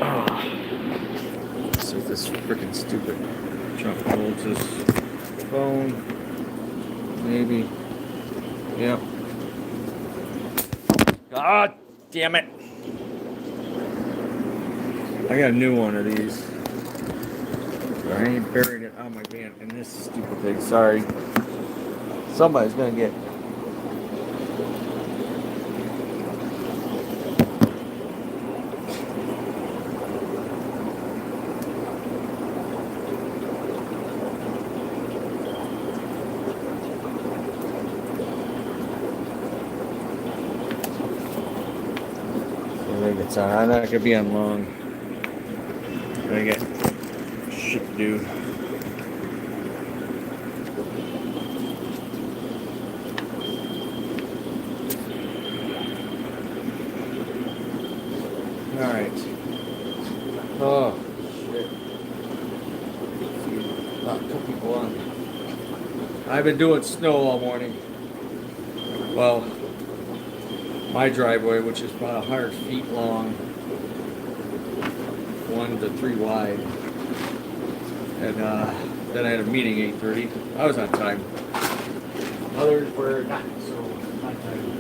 Let's see if this freaking stupid junk holds this phone. Maybe. Yep. God damn it. I got a new one of these. I ain't buried it on my van in this stupid thing. Sorry. Somebody's gonna get. I'm not gonna be on long. I get shit to do. All right. Oh shit! Not two people on. I've been doing snow all morning. Well, my driveway, which is about 100 feet long, 1 to 3 wide, and then I had a meeting 8:30. I was on time. Others were not so on time.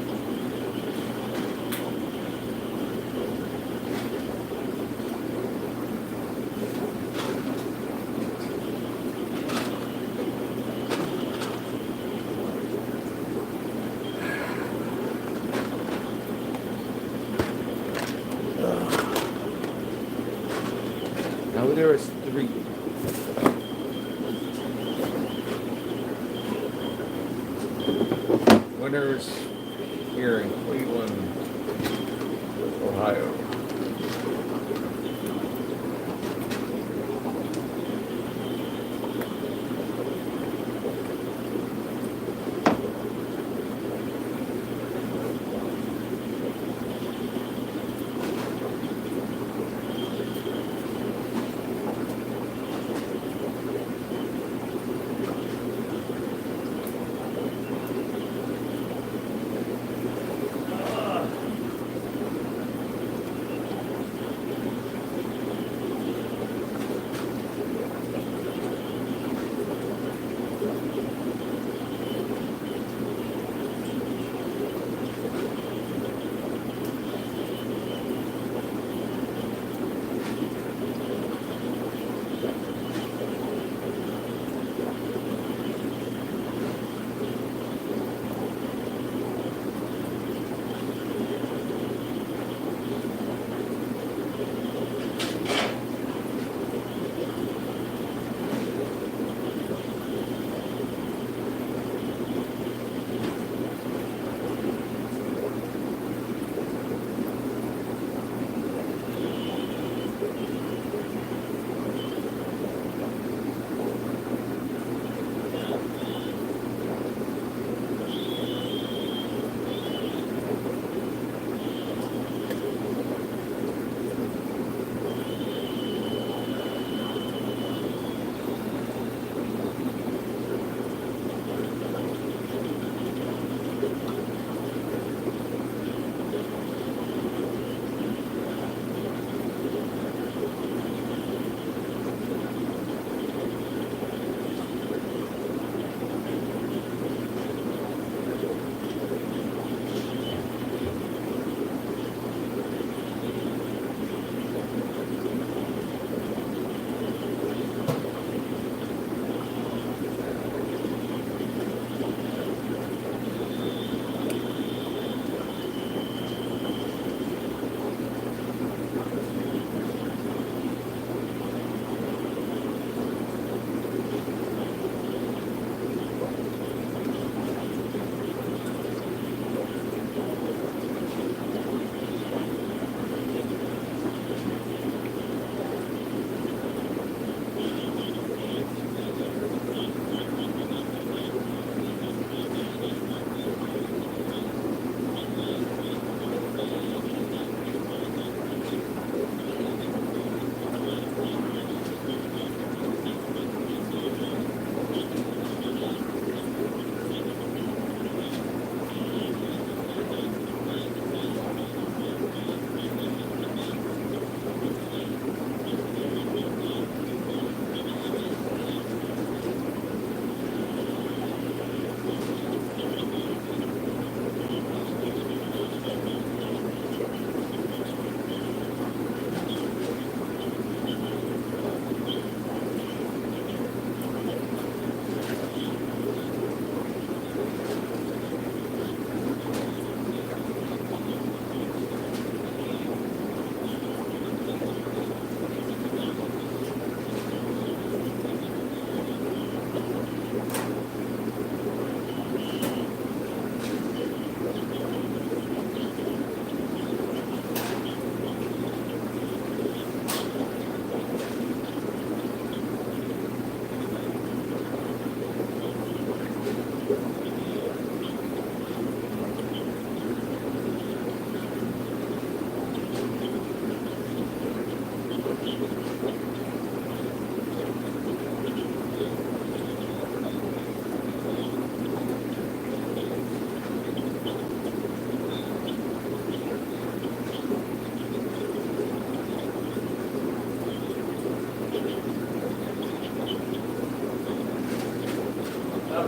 Now there was 3. Winners here in Cleveland, Ohio.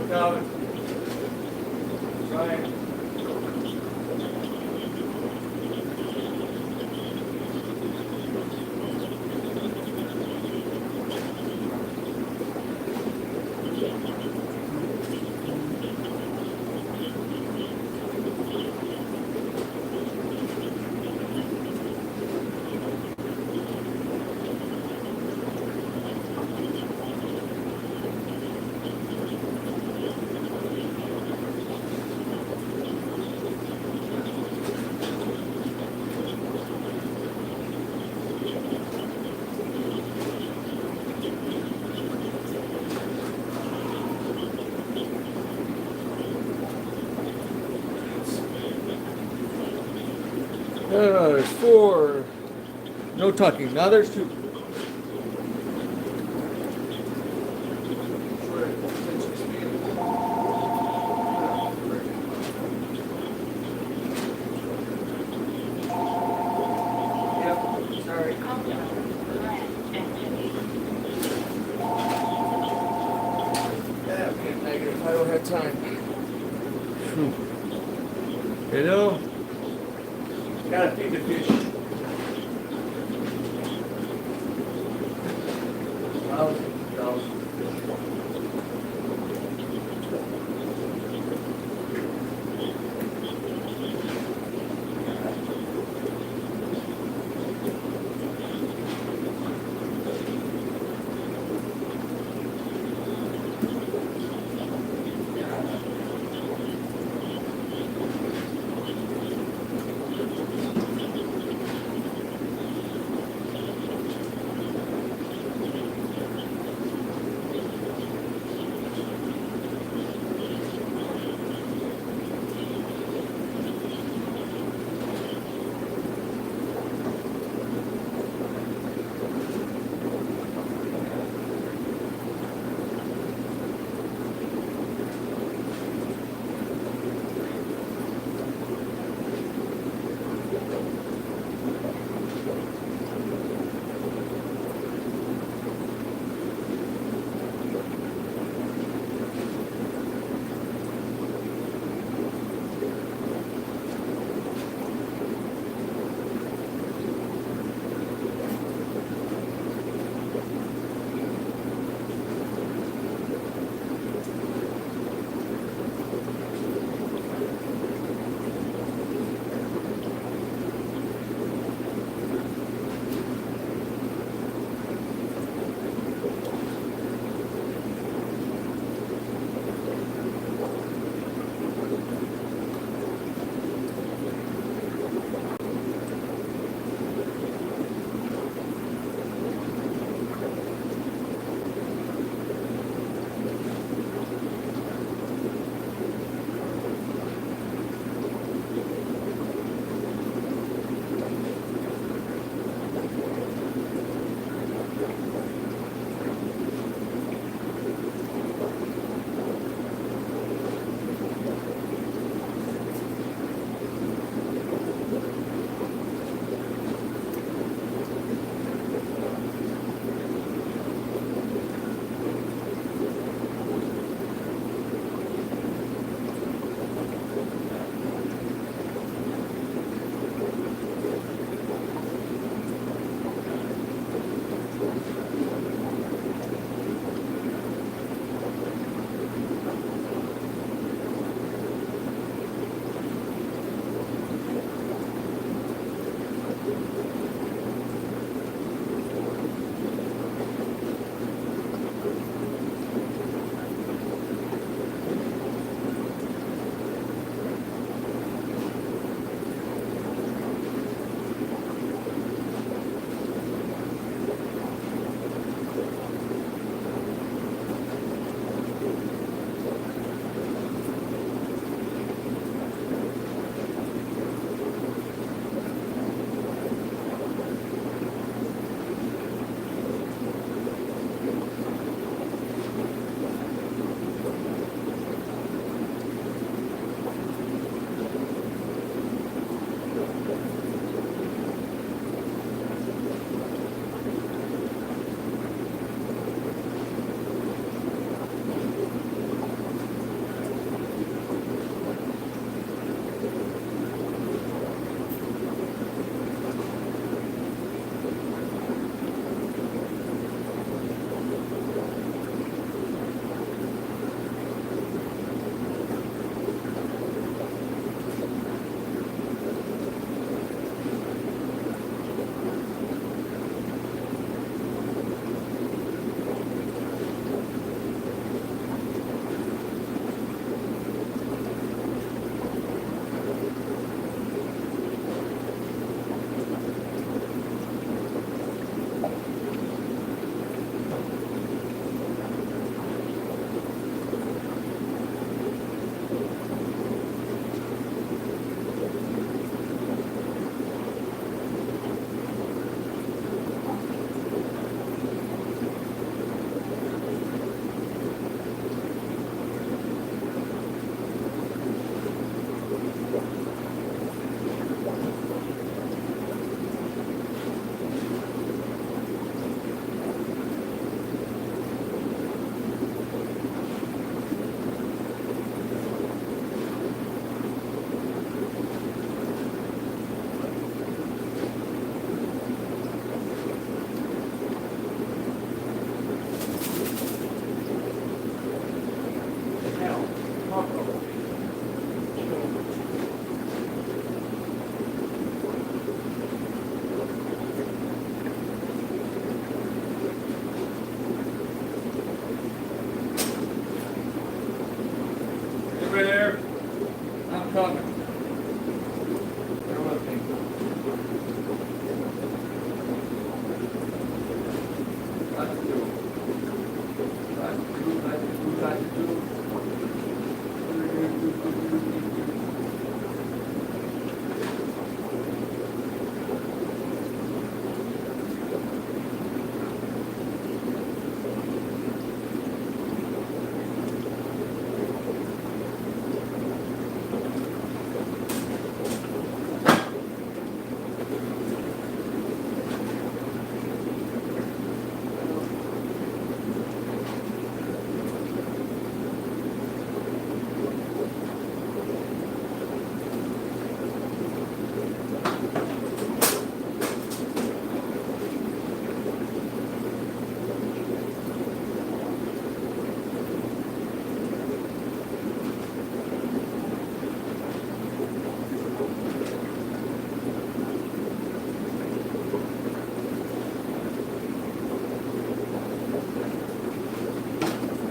Calvin. Ryan. There's 4. No tucking. Now there's 2. Yep, sorry. Yeah, being negative. I don't have time. Whew. You know? Gotta feed the fish. Thousand.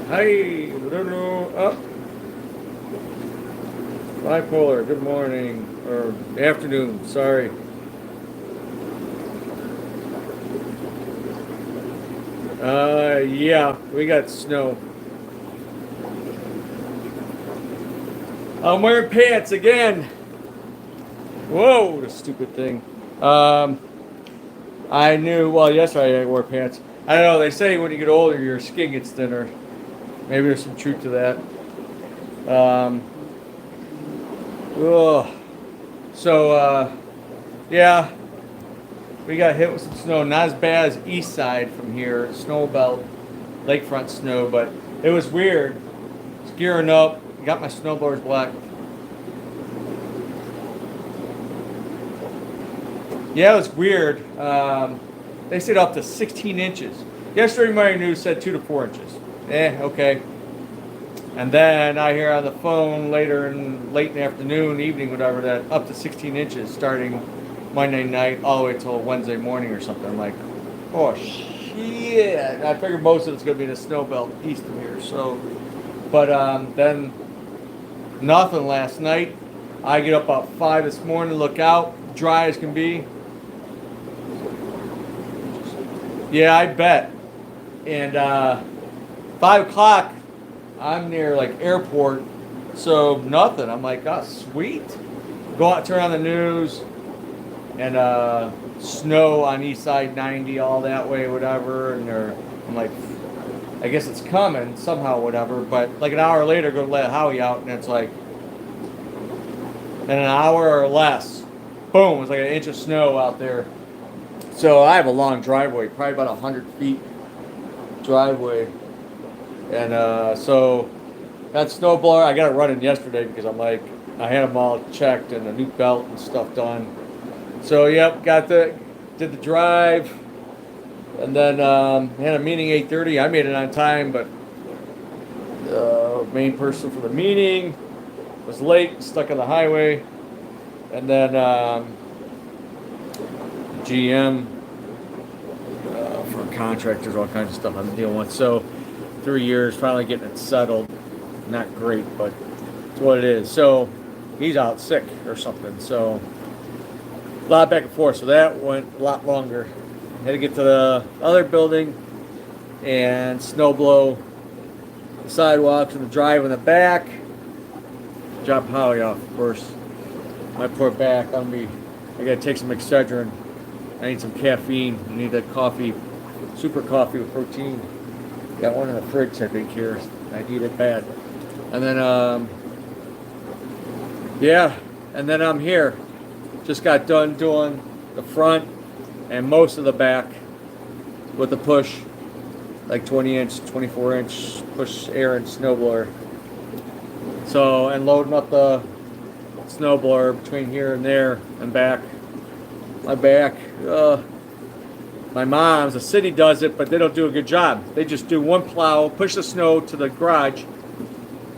Hi, Bruno. Oh, bipolar. Good morning or afternoon. Sorry. Yeah, we got snow. I'm wearing pants again. Whoa, the stupid thing. Um, I knew. Well, yesterday I wore pants. I don't know. They say when you get older, your skin gets thinner. Maybe there's some truth to that. Um, ugh. So, yeah, we got hit with some snow. Not as bad as east side from here, snow belt, lakefront snow, but it was weird. It's gearing up. Got my snowblowers black. Yeah, it was weird. They said up to 16 inches. Yesterday, my news said 2 to 4 inches. Okay. And then I hear on the phone late in the afternoon, evening, whatever, that up to 16 inches starting Monday night all the way till Wednesday morning or something. I'm like, oh shit! I figured most of it's gonna be in the snow belt east of here. So, but then nothing last night. I get up about 5 this morning, look out, dry as can be. Yeah, I bet. And 5 o'clock, I'm near like airport, so nothing. I'm like, oh, sweet. Go out, turn on the news, and snow on East Side 90, all that way, whatever. And I'm like, I guess it's coming somehow, whatever. But like an hour later, go let Howie out, and it's like, in an hour or less, boom, it's like an inch of snow out there. So I have a long driveway, probably about 100 feet driveway. And so that snowblower, I got it running yesterday because I'm like, I had them all checked and the new belt and stuff done. So yep, did the drive, and then had a meeting 8:30. I made it on time, but the main person for the meeting was late, stuck on the highway, and then GM for contractors, all kinds of stuff I'm dealing with. So 3 years, finally getting it settled. Not great, but it's what it is. So he's out sick or something. So a lot back and forth. So that went a lot longer. Had to get to the other building and snow blow the sidewalks and the drive in the back. Drop Howie off, of course. My poor back. I gotta take some Excedrin. I need some caffeine. I need that coffee, super coffee with protein. Got one in the fridge, I think, here. I need it bad. And then, yeah, and then I'm here. Just got done doing the front and most of the back with the push, like 20-inch, 24-inch push air and snowblower. So, and loading up the snowblower between here and there and back. My back, my mom's, the city does it, but they don't do a good job. They just do one plow, push the snow to the garage,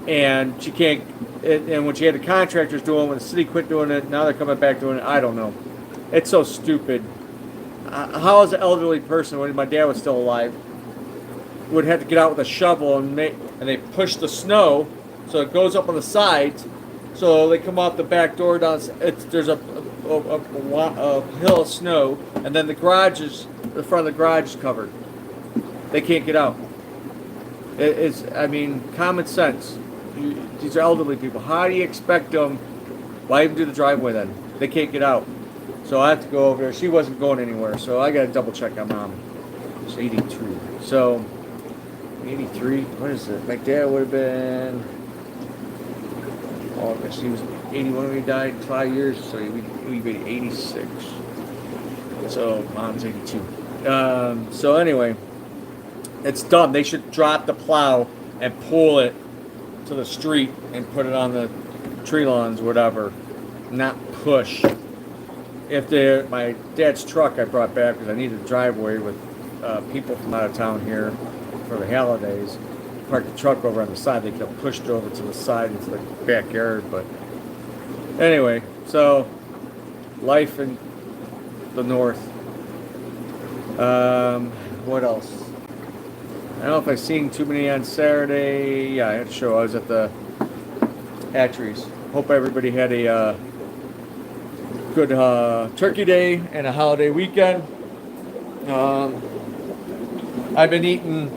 and she can't. And when she had the contractors doing it, when the city quit doing it, now they're coming back doing it. I don't know. It's so stupid. How is an elderly person, when my dad was still alive, would have to get out with a shovel and they push the snow so it goes up on the sides. So they come off the back door down. There's a hill of snow, and then the front of the garage is covered. They can't get out. It's, I mean, common sense. These are elderly people. How do you expect them? Why even do the driveway then? They can't get out. So I have to go over there. She wasn't going anywhere, so I got to double check on mom. It's 83. So 83. What is it? My dad would have been August. He was 81 when he died. 5 years, so he'd be 86. So mom's 82. So anyway, it's dumb. They should drop the plow and pull it to the street and put it on the tree lawns, whatever. Not push. My dad's truck I brought back because I needed a driveway with people from out of town here for the holidays. Parked the truck over on the side. They could have pushed it over to the side into the backyard. But anyway, so life in the north. What else? I don't know if I seen too many on Saturday. Yeah, I had to show. I was at the hatcheries. Hope everybody had a good Turkey Day and a holiday weekend. I've been eating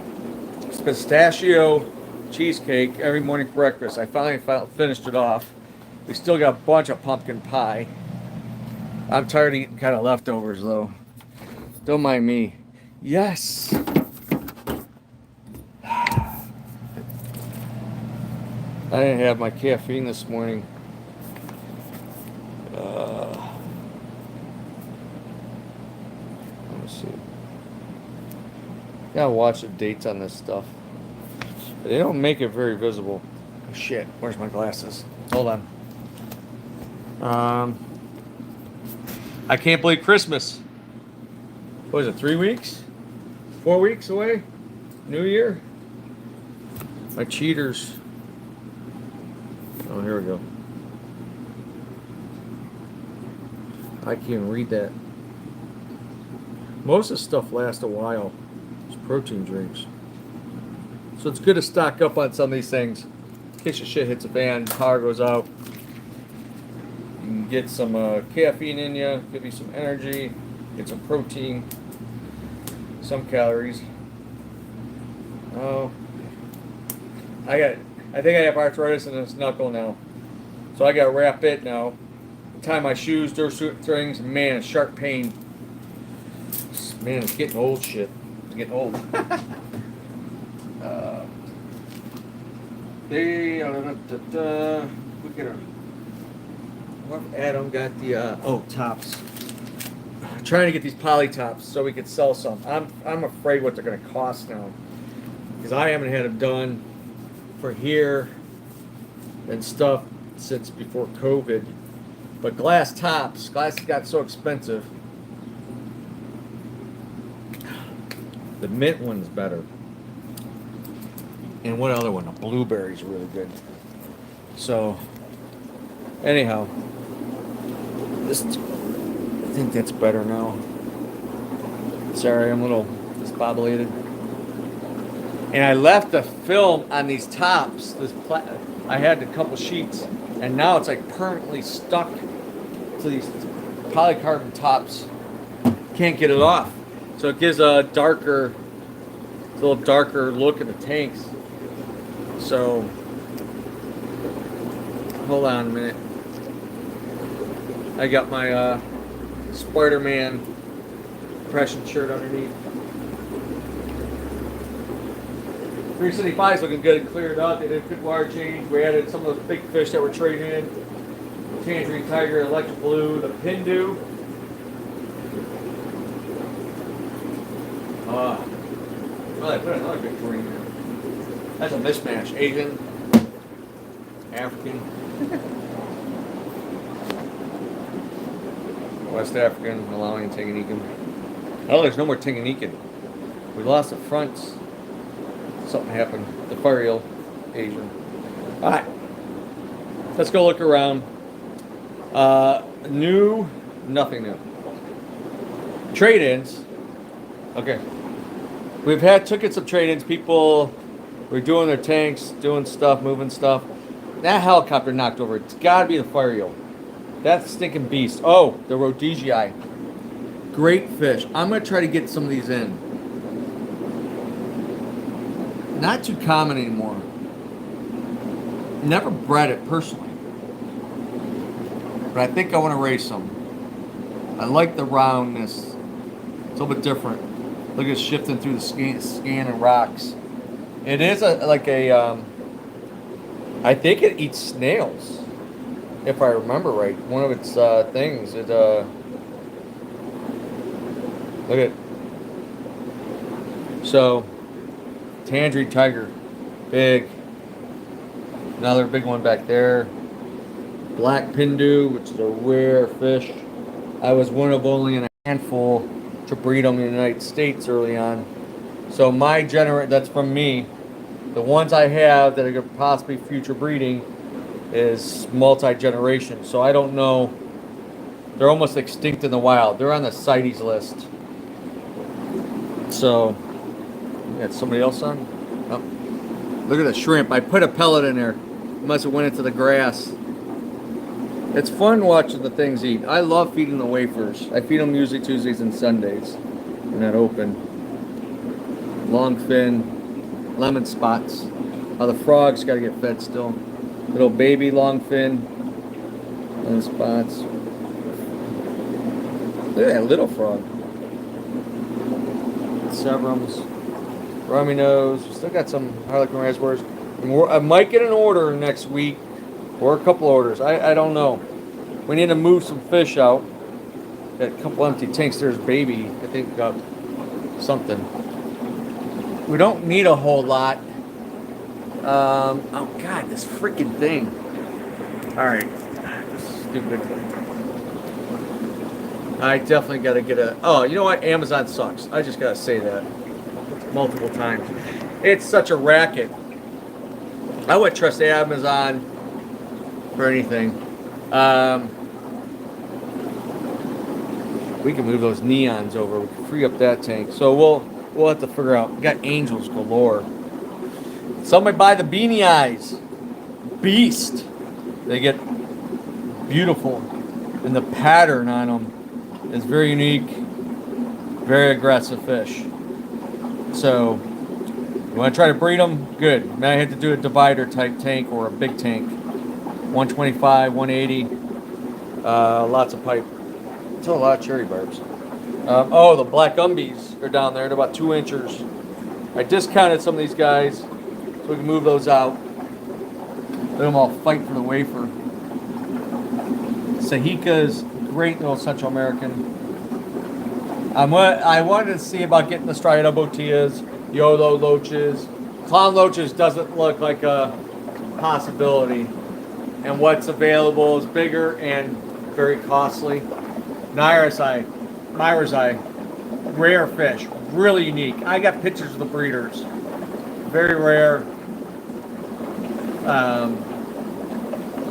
pistachio cheesecake every morning for breakfast. I finally finished it off. We still got a bunch of pumpkin pie. I'm tired of eating kind of leftovers though. Don't mind me. Yes. I didn't have my caffeine this morning. Let me see. Gotta watch the dates on this stuff. They don't make it very visible. Oh, shit, where's my glasses? Hold on. I can't believe Christmas. What is it, 3 weeks? 4 weeks away? New Year? My cheaters. Oh, here we go. I can't read that. Most of the stuff lasts a while. It's protein drinks. So it's good to stock up on some of these things. In case your shit hits a fan, power goes out. You can get some caffeine in you, give you some energy, get some protein, some calories. Oh, I think I have arthritis in this knuckle now. So I got to wrap it now. Tie my shoes, door strings, man, it's sharp pain. Man, it's getting old shit. It's getting old. Look at her. What if Adam got the tops? I'm trying to get these poly tops so we could sell some. I'm afraid what they're gonna cost now. Because I haven't had them done for here and stuff since before COVID. But glass got so expensive. The mint one's better. And what other one? The blueberry's really good. So, anyhow, I think that's better now. Sorry, I'm a little discombobulated. And I left the film on these tops. I had a couple sheets, and now it's like permanently stuck to these polycarbonate tops. Can't get it off. So it gives a little darker look at the tanks. So, hold on a minute. I got my Spider-Man compression shirt underneath. 375 is looking good and cleared up. They did a good wire change. We added some of those big fish that were trading in. Tangerine Tiger, Electric Blue, the Pindu. Well, I put another big green there. That's a mismatch. Asian, African, West African, Malawian, Tanganyikan. Oh, there's no more Tanganyikan. We lost the fronts. Something happened. The fire eel, Asian. All right, let's go look around. Nothing new. Trade-ins. Okay. Took in some trade-ins. People were doing their tanks, doing stuff, moving stuff. That helicopter knocked over. It's got to be the fire eel. That stinking beast. Oh, the Rhodesii. Great fish. I'm going to try to get some of these in. Not too common anymore. Never bred it personally. But I think I want to raise some. I like the roundness. It's a little bit different. Look at it shifting through the scan and rocks. It is I think it eats snails, if I remember right. One of its things. Look at it. So, Tangerine Tiger, big. Another big one back there. Black Pindu, which is a rare fish. I was one of only a handful to breed them in the United States early on. So that's from me. The ones I have that are possibly future breeding is multi-generation. So I don't know. They're almost extinct in the wild. They're on the CITES list. So Got somebody else on? Oh. Look at the shrimp. I put a pellet in there. Must have went into the grass. It's fun watching the things eat. I love feeding the wafers. I feed them usually Tuesdays and Sundays. They're not open. Longfin, lemon spots. Oh, the frog's got to get fed still. Little baby longfin, lemon spots. Look at that little frog. Severums, rummy nose. Still got some harlequin reservoirs. I might get an order next week, or a couple orders. I don't know. We need to move some fish out. Got a couple empty tanks. There's baby. I think got something. We don't need a whole lot. Oh God, this freaking thing. All right, stupid. I definitely got to get a. Oh, you know what? Amazon sucks. I just gotta say that multiple times. It's such a racket. I wouldn't trust Amazon for anything. We can move those neons over. We can free up that tank. So we'll have to figure out. We got angels galore. Somebody buy the beanie eyes. Beast. They get beautiful, and the pattern on them is very unique, very aggressive fish. So you want to try to breed them? Good. Now I had to do a divider type tank or a big tank. 125, 180. Lots of pipe. Still a lot of cherry barbs. Oh, the black umbies are down there. They're about 2 inches. I discounted some of these guys so we can move those out. Let them all fight for the wafer. Sahika's great little Central American. I wanted to see about getting the striated botillas, Yolo loaches. Clown loaches doesn't look like a possibility. And what's available is bigger and very costly. Myra's eye, rare fish, really unique. I got pictures of the breeders. Very rare.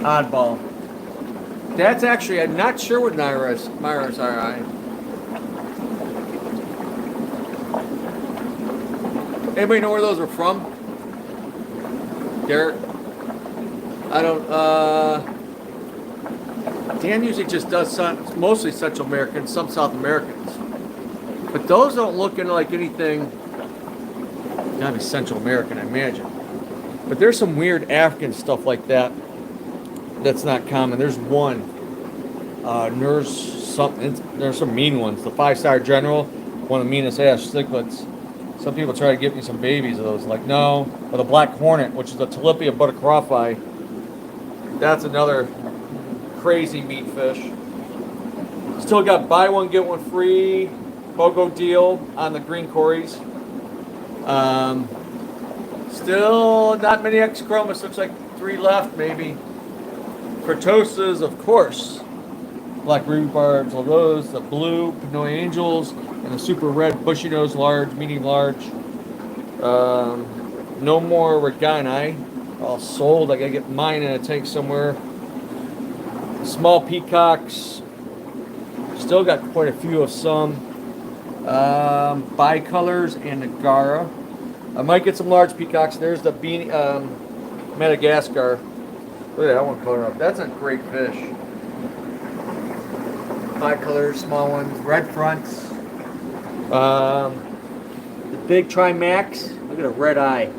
Oddball. That's actually, I'm not sure what Myra's eye. Anybody know where those are from? Garrett? I don't, Dan usually just does mostly Central American, some South Americans. But those don't look like anything, gotta be Central American, I imagine. But there's some weird African stuff like that that's not common. There's one, there's some mean ones. The 5-star general, one of the meanest ass cichlids. Some people try to give me some babies of those, like no. Or the black hornet, which is the Tilapia buttercroffi. That's another crazy meat fish. Still got buy one get one free BOGO deal on the green cories. Still not many X-chromas. Looks like 3 left maybe. Kurtosas, of course. Black ruby barbs, all those. The blue Pinoy angels and the super red bushy nose large, medium large. No more Regani. All sold. I gotta get mine in a tank somewhere. Small peacocks. Still got quite a few of some. Bicolors and Nagara. I might get some large peacocks. There's the Madagascar. Look at that one color up. That's a great fish. Bicolors, small ones, red fronts. The big Trimax. Look at a red eye.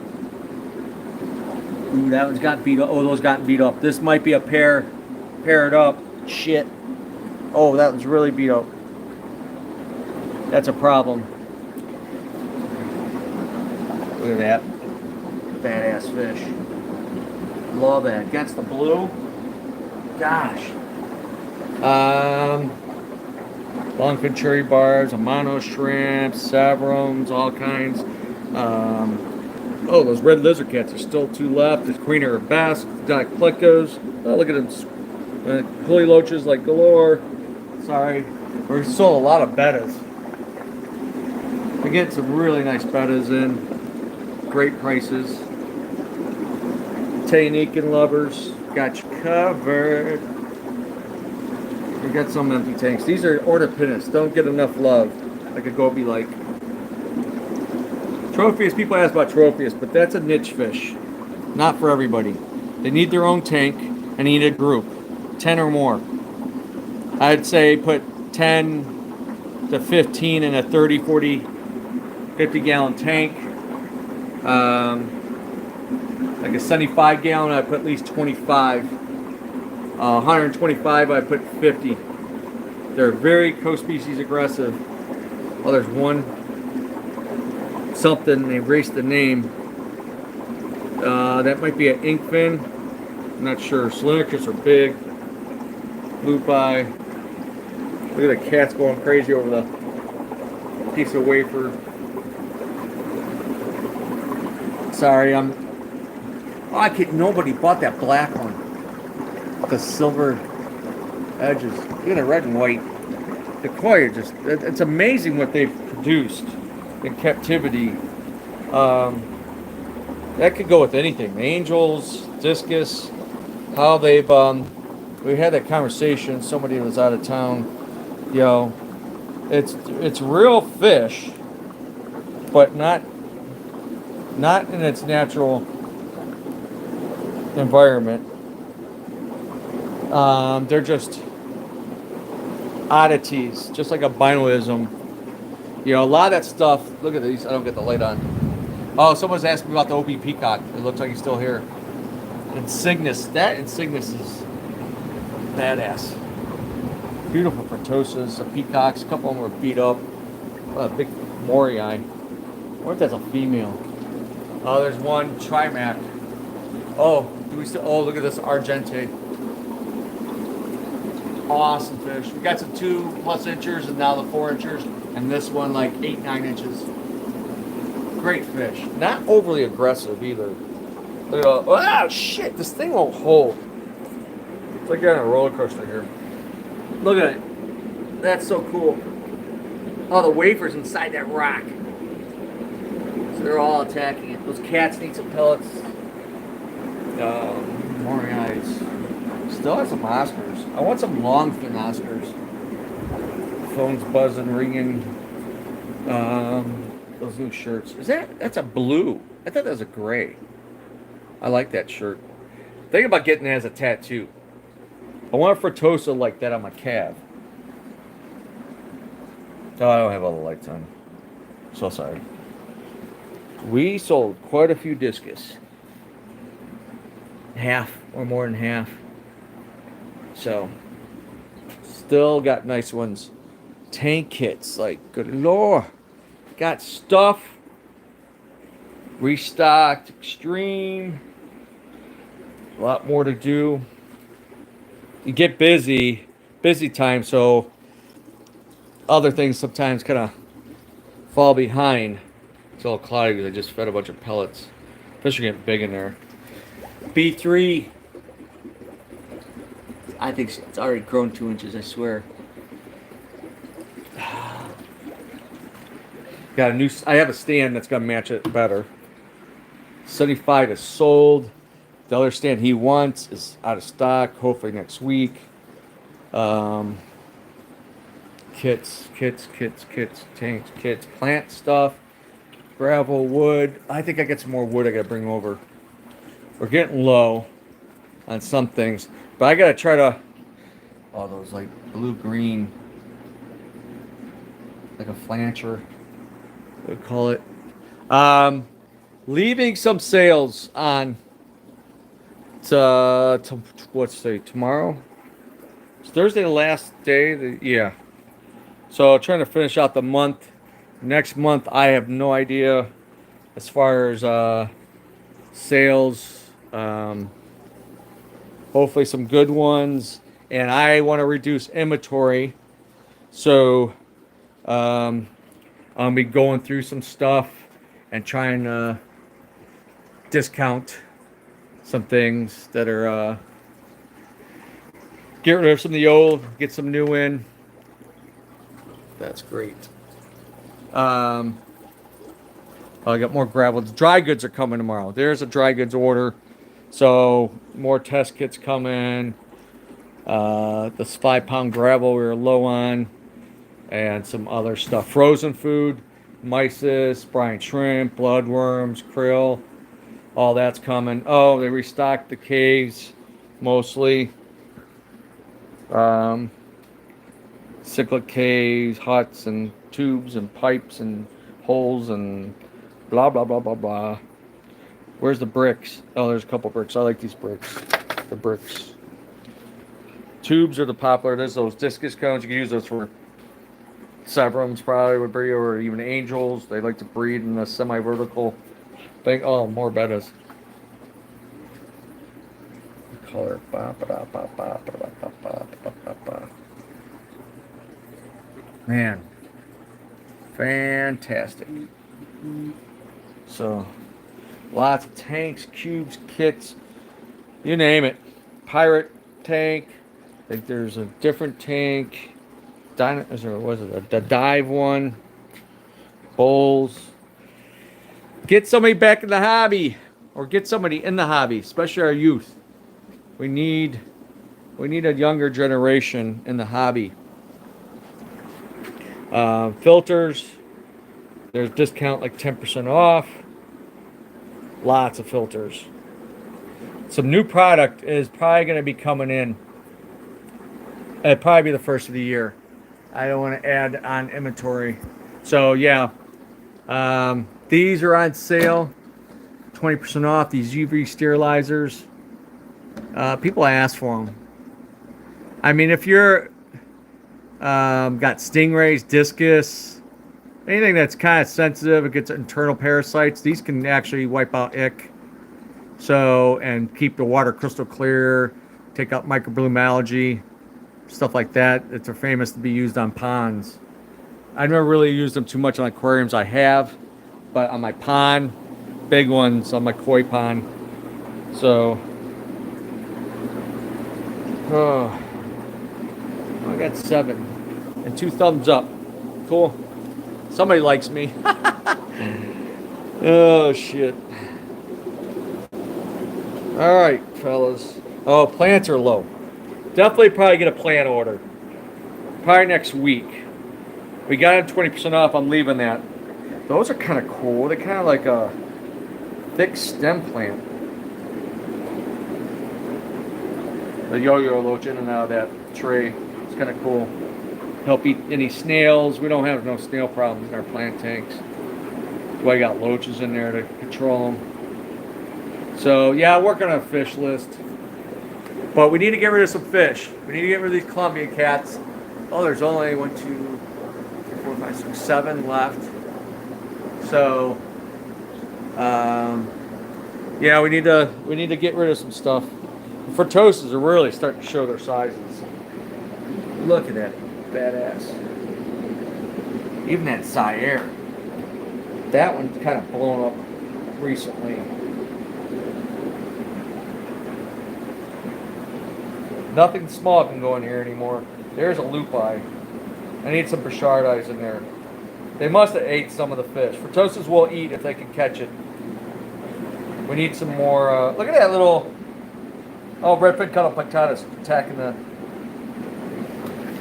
Ooh, that one's got beat up. Oh, those got beat up. This might be a paired up. Shit. Oh, that one's really beat up. That's a problem. Look at that. Badass fish. Love that. Against the blue. Gosh. Longfin cherry barbs, Amano shrimps, sabrums, all kinds. Oh, those red lizard cats are still 2 left. There's Queener bass, Diclectos. Oh, look at them. Pulley loaches like galore. Sorry. We're sold a lot of bettas. We're getting some really nice bettas in. Great prices. Taynican lovers. Got you covered. We got some empty tanks. These are ornitopinus. Don't get enough love. Like a goby like. Trophius, people ask about Trophius, but that's a niche fish. Not for everybody. They need their own tank and need a group. 10 or more. I'd say put 10 to 15 in a 30, 40, 50 gallon tank. Like a 75 gallon, I'd put at least 25. 125, I'd put 50. They're very co-species aggressive. Oh, there's one something, they erased the name. That might be an inkfin. I'm not sure. Salinarchus are big. Blue eye. Look at the cats going crazy over the piece of wafer. Sorry, Oh, I can't. Nobody bought that black one. The silver edges. Look at the red and white. The koi are just. It's amazing what they've produced in captivity. That could go with anything. The angels, discus. How they've. We had that conversation. Somebody was out of town. It's real fish, but not in its natural environment. They're just oddities, just like albinoism. A lot of that stuff. Look at these. I don't get the light on. Oh, someone's asking me about the OB peacock. It looks like he's still here. Insignis. That Insignis is badass. Beautiful Protosas, the peacocks. A couple of them were beat up. A big Morii. I wonder if that's a female. Oh, there's one Trimac. Oh, do we still? Oh, look at this Argente. Awesome fish. We got some 2+ inchers and now the 4 inchers, and this one like 8, 9 inches. Great fish. Not overly aggressive either. Look at all. Oh shit! This thing won't hold. It's like you're on a roller coaster here. Look at it. That's so cool. Oh, the wafers inside that rock. So they're all attacking it. Those cats need some pellets. Morii eyes. Still have some Oscars. I want some longfin Oscars. Phone's buzzing, ringing. Those new shirts. That's a blue? I thought that was a gray. I like that shirt. Think about getting it as a tattoo. I want a Fritosa like that on my calf. Oh, I don't have all the lights on. So sorry. We sold quite a few discus. Half or more than half. So, still got nice ones. Tank kits, like, good lord. Got stuff. Restocked, extreme. A lot more to do. You get busy time, so other things sometimes kind of fall behind. It's all cloudy because I just fed a bunch of pellets. Fish are getting big in there. B3. I think it's already grown 2 inches, I swear. Got a new. I have a stand that's gonna match it better. 75 is sold. The other stand he wants is out of stock. Hopefully next week. Kits, tanks, kits, plant stuff, gravel, wood. I think I got some more wood I gotta bring over. We're getting low on some things, but I gotta try to. Oh, those like blue-green, like a flancher. We'll call it. Leaving some sales on what's today? Tomorrow? It's Thursday, the last day. Yeah. So trying to finish out the month. Next month, I have no idea as far as sales. Hopefully some good ones. And I want to reduce inventory. So I'll be going through some stuff and trying to discount some things that are get rid of some of the old, get some new in. That's great. I got more gravel. The dry goods are coming tomorrow. There's a dry goods order. So more test kits coming. This 5-pound gravel we were low on. And some other stuff. Frozen food. mysis, brine shrimp, bloodworms, krill. All that's coming. Oh, they restocked the caves mostly. Um, cyclic caves, huts, and tubes, and pipes, and holes, and blah, blah, blah, blah, blah. Where's the bricks? Oh, there's a couple bricks. I like these bricks. The bricks. Tubes are the popular. There's those discus cones. You can use those for Severums, probably would be, or even angels. They like to breed in a semi-vertical thing. Oh, more bettas. Color. Man, fantastic. So, lots of tanks, cubes, kits, you name it. Pirate tank. I think there's a different tank. Was it the dive one? Bowls. Get somebody back in the hobby, or get somebody in the hobby, especially our youth. We need a younger generation in the hobby. Filters. There's discount like 10% off. Lots of filters. Some new product is probably going to be coming in. It'll probably be the first of the year. I don't want to add on inventory. So yeah, these are on sale. 20% off these UV sterilizers. People ask for them. I mean, if you're got stingrays, discus, anything that's kind of sensitive, it gets internal parasites. These can actually wipe out ick. So, and keep the water crystal clear, take out microbiome algae, stuff like that. It's famous to be used on ponds. I've never really used them too much on aquariums. I have, but on my pond, big ones on my koi pond. So, oh, I got 7 and 2 thumbs up. Cool. Somebody likes me. Oh shit. All right, fellas. Oh, plants are low. Definitely probably get a plant order. Probably next week. We got them 20% off. I'm leaving that. Those are kind of cool. They're kind of like a thick stem plant. The yo-yo loach in and out of that tray. It's kind of cool. Help eat any snails. We don't have no snail problems in our plant tanks. I got loaches in there to control them. So yeah, working on a fish list. But we need to get rid of some fish. We need to get rid of these Colombian cats. Oh, there's only 1, 2, 3, 4, 5, 6, 7 left. So, yeah, we need to get rid of some stuff. The Furtosas are really starting to show their sizes. Look at that badass. Even that Sire. That one's kind of blown up recently. Nothing small can go in here anymore. There's a lupi. I need some Burchardi in there. They must have ate some of the fish. Furtosas will eat if they can catch it. We need some more. Look at that little. Oh, redfin Caudopunctatus attacking the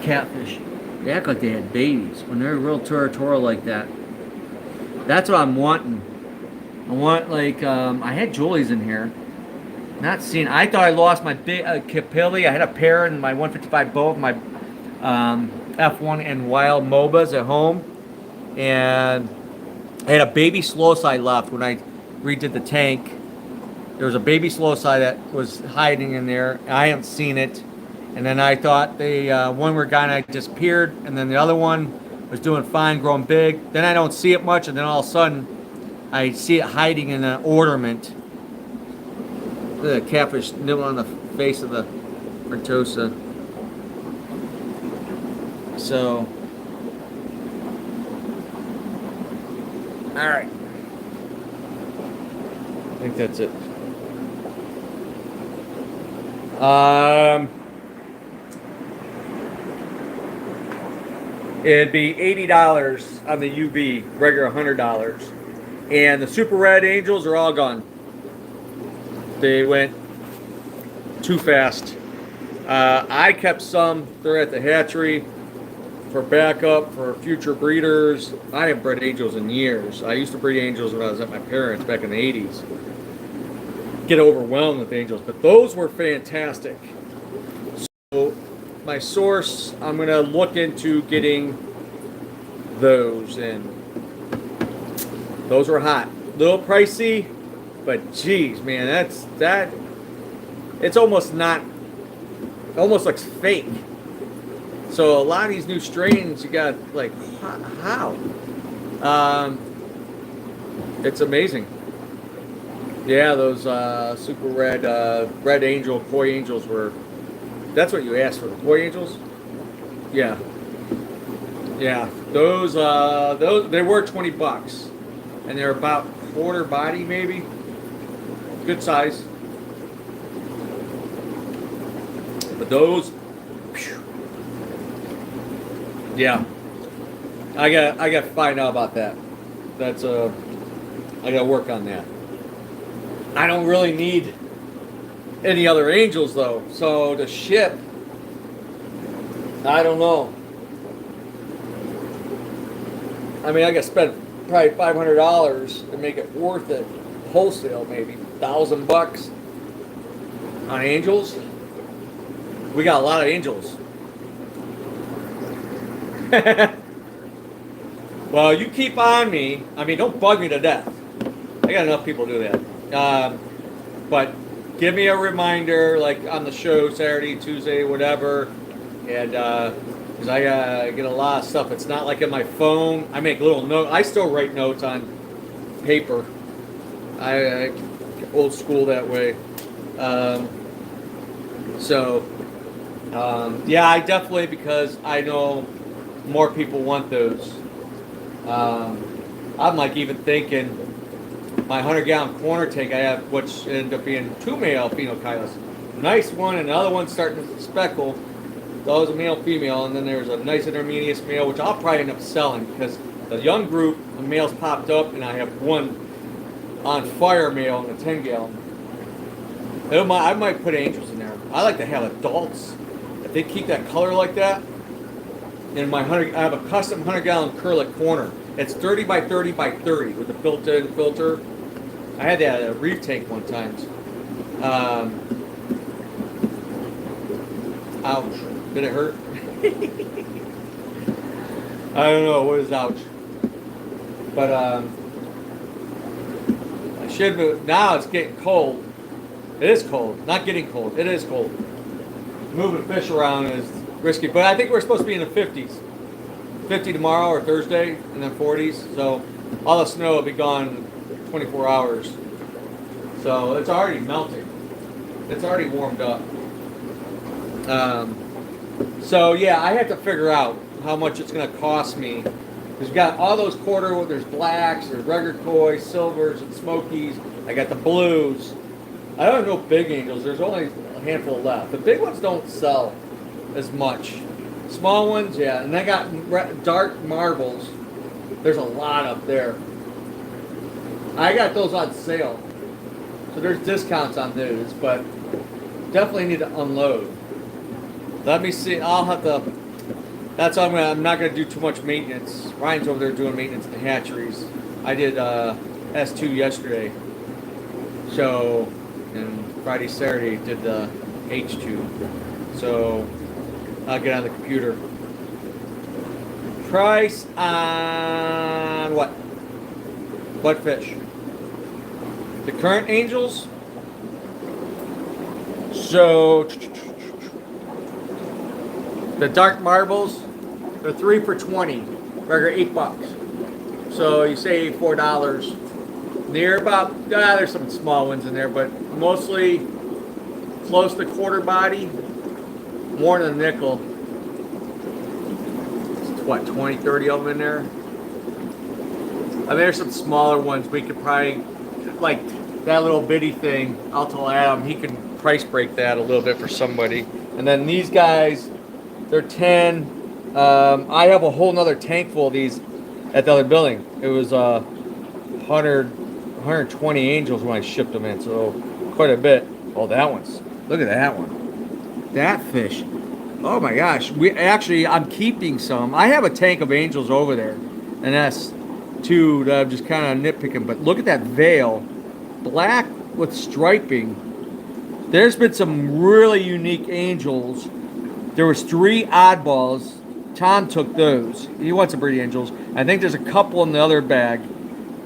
catfish. They act like they had babies when they're real territorial like that. That's what I'm wanting. I want like I had Julie's in here. Not seen. I thought I lost my big capilli. I had a pair in my 155 boat, my F1 and wild MOBAs at home, and I had a baby slow side left when I redid the tank. There was a baby slow side that was hiding in there. I haven't seen it, and then I thought one were gone. I disappeared, and then the other one was doing fine, growing big. Then I don't see it much, and then all of a sudden I see it hiding in an ornament. Look at the catfish nibbling on the face of the Furtosa. So, all right. I think that's it. It'd be $80 on the UV, regular $100, and the super red angels are all gone. They went too fast. I kept some. They're at the hatchery. for backup for future breeders. I haven't bred angels in years. I used to breed angels when I was at my parents back in the 80s. Get overwhelmed with angels, but those were fantastic. So my source, I'm going to look into getting those in. Those were hot. Little pricey, but geez, man, it's almost looks fake. So a lot of these new strains, you got like, how? It's amazing. Yeah, those super red red angel koi angels were. That's what you asked for, the koi angels. Yeah, yeah. Those they were $20, and they're about quarter body maybe. Good size. But those, whew, yeah. I got to find out about that. That's I got to work on that. I don't really need any other angels though, so to ship, I don't know. I mean, I got to spend probably $500 to make it worth it. Wholesale, maybe $1,000 on angels. We got a lot of angels. Well, you keep on me. I mean, don't bug me to death. I got enough people do that. But give me a reminder, like on the show Saturday, Tuesday, whatever. And because I get a lot of stuff. It's not like in my phone. I make little notes. I still write notes on paper. I old school that way. Yeah, I definitely, because I know more people want those. I'm like even thinking my 100-gallon corner tank I have, which ended up being 2 male phenocylus. Nice one, and the other one's starting to speckle. So a male, female, and then there's a nice intermediate male, which I'll probably end up selling because the young group of males popped up, and I have one on fire male in the 10-gallon. I might put angels in there. I like to have adults. If they keep that color like that, in my I have a custom 100-gallon acrylic corner. It's 30 by 30 by 30 with a built-in filter. I had that at a reef tank one time. Ouch. Did it hurt? I don't know. What is ouch? But I should move. Now it's getting cold. It is cold. Not getting cold. It is cold. Moving fish around is risky. But I think we're supposed to be in the 50s. 50 tomorrow or Thursday, and then 40s. So all the snow will be gone in 24 hours. So it's already melting. It's already warmed up. So yeah, I have to figure out how much it's going to cost me. Because we've got all those quarter, there's blacks, there's regular koi, silvers, and smokies. I got the blues. I don't know big angels. There's only a handful left. The big ones don't sell as much. Small ones, yeah. And I got dark marbles. There's a lot up there. I got those on sale. So there's discounts on those, but definitely need to unload. Let me see. I'll have to. That's all I'm not going to do too much maintenance. Ryan's over there doing maintenance in the hatcheries. I did S2 yesterday. So, and Friday, Saturday did the H2. So, I'll get on the computer. Price on what? What fish? The current angels. So, the dark marbles, they're 3 for $20. Regular $8. So you save $4. They're about, there's some small ones in there, but mostly close to quarter body, more than a nickel. It's what, 20, 30 of them in there? I mean, there's some smaller ones. We could probably, like that little bitty thing, I'll tell Adam, he can price break that a little bit for somebody. And then these guys, they're 10. I have a whole nother tank full of these at the other building. It was 120 angels when I shipped them in, so quite a bit. Oh, that one's, look at that one. That fish Oh my gosh, I'm keeping some. I have a tank of angels over there, and that's two that I'm just kind of nitpicking. But look at that veil, black with striping. There's been some really unique angels. There was 3 oddballs. Tom took those. He wants to breed angels. I think there's a couple in the other bag.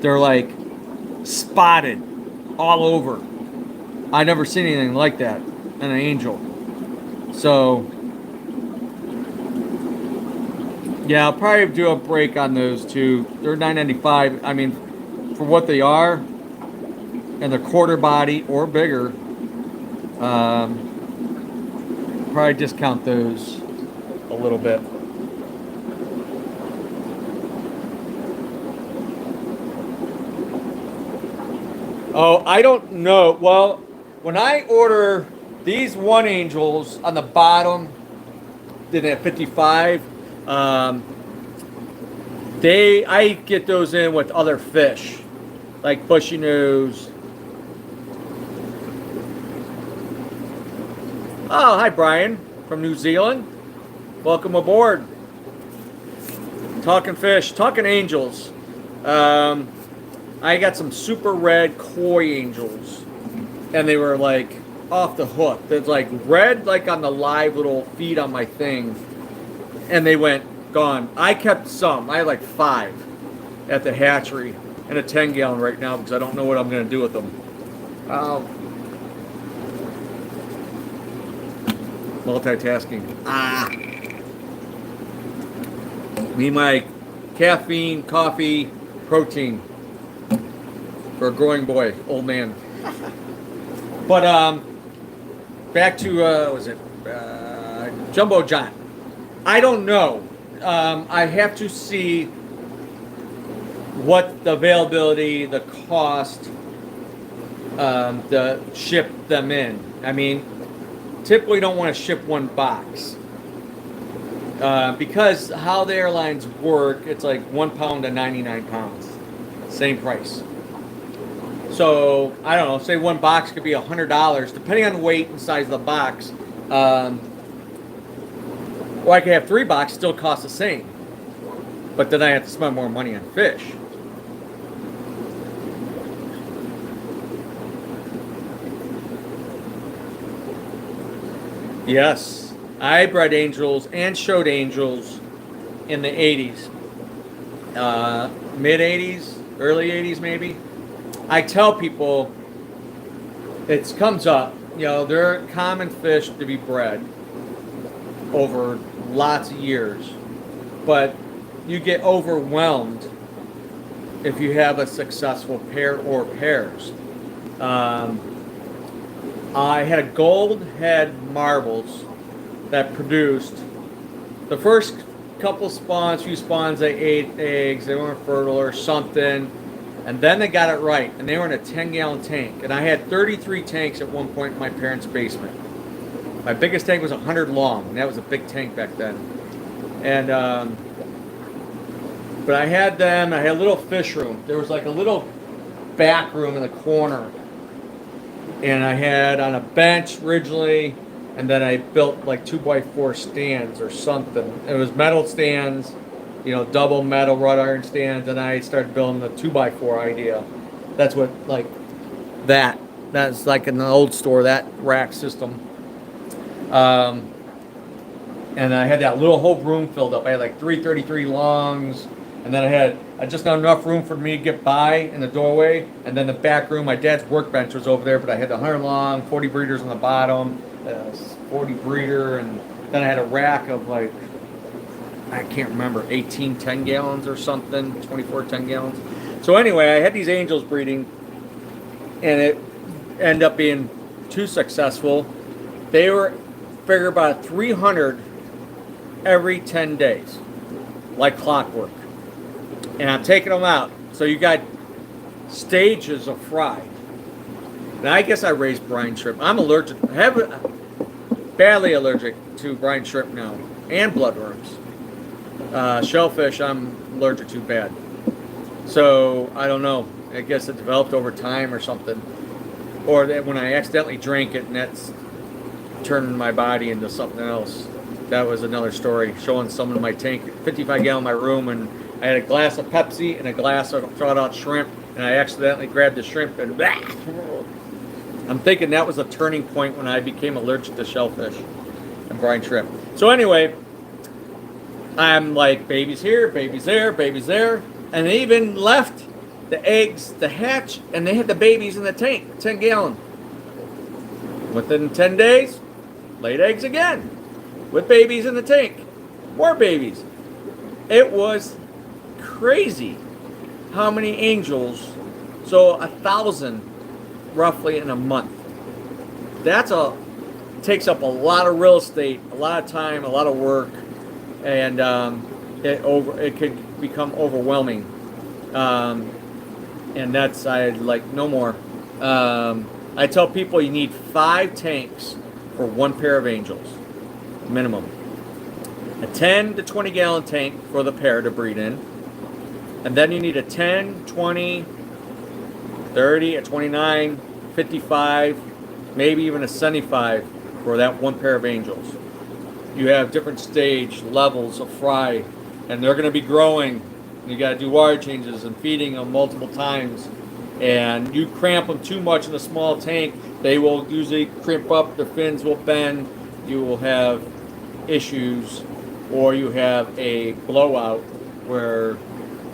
They're like spotted all over. I never seen anything like that in an angel. So yeah, I'll probably do a break on those two. They're $9.95. I mean, for what they are, and they're quarter body or bigger, probably discount those a little bit. Oh, I don't know. Well, when I order these one angels on the bottom, then at 55, I get those in with other fish, like bushy nose. Oh, hi Brian from New Zealand. Welcome aboard. Talking fish, talking angels. I got some super red koi angels, and they were like off the hook. There's like red, like on the live little feed on my thing, and they went gone. I kept some. I had like 5 at the hatchery and a 10-gallon right now because I don't know what I'm going to do with them. Multitasking. Need my caffeine, coffee, protein for a growing boy, old man. But back to was it Jumbo John? I don't know. I have to see what the availability, the cost, to ship them in. I mean, typically don't want to ship one box. Because how the airlines work, it's like 1 pound to 99 pounds. Same price. So, I don't know, say one box could be $100, depending on the weight and size of the box. Or I could have 3 boxes, still cost the same. But then I have to spend more money on fish. Yes, I bred angels and showed angels in the 80s. Mid 80s, early 80s maybe. I tell people, it comes up, they're common fish to be bred over lots of years, but you get overwhelmed if you have a successful pair or pairs. I had a gold head marbles that produced the first couple spawns, few spawns, they ate eggs, they weren't fertile or something. And then they got it right, and they were in a 10-gallon tank. And I had 33 tanks at one point in my parents' basement. My biggest tank was 100 long, and that was a big tank back then. And but I had them. I had a little fish room. There was like a little back room in the corner, and I had on a bench originally, and then I built like 2x4 stands or something. It was metal stands. Double metal wrought iron stands, and I started building the 2x4 idea. That's what, like, that's like in the old store, that rack system. And I had that little whole room filled up. I had like 333 longs, and then I had just not enough room for me to get by in the doorway. And then the back room, my dad's workbench was over there, but I had the 100 long, 40 breeders on the bottom, 40 breeder, and then I had a rack of like, I can't remember, 18 10 gallons or something, 24 10 gallons. So anyway, I had these angels breeding, and it ended up being too successful. They were figure about 300 every 10 days, like clockwork. And I'm taking them out. So you got stages of fry. And I guess I raised brine shrimp. I'm allergic, badly allergic to brine shrimp now, and bloodworms. Shellfish, I'm allergic to bad. So, I don't know. I guess it developed over time or something. Or that when I accidentally drank it, and that's turning my body into something else. that was another story, showing someone my tank, 55 gallon in my room, and I had a glass of Pepsi and a glass of thawed out shrimp, and I accidentally grabbed the shrimp and I'm thinking that was a turning point when I became allergic to shellfish and brine shrimp. So anyway, I'm like, babies here, babies there, babies there, and they even left the eggs to hatch, and they had the babies in the tank, 10 gallon. Within 10 days, laid eggs again, with babies in the tank, more babies. It was crazy how many angels. So 1,000 roughly in a month. Takes up a lot of real estate, a lot of time, a lot of work, and it could become overwhelming. And that's, I like no more. I tell people you need 5 tanks for 1 pair of angels, minimum. A 10 to 20 gallon tank for the pair to breed in. And then you need a 10, 20, 30, a 29, 55, maybe even a 75 for that 1 pair of angels. You have different stage levels of fry, and they're going to be growing. You got to do water changes and feeding them multiple times. And you cramp them too much in a small tank, they will usually crimp up, their fins will bend, you will have issues, or you have a blowout where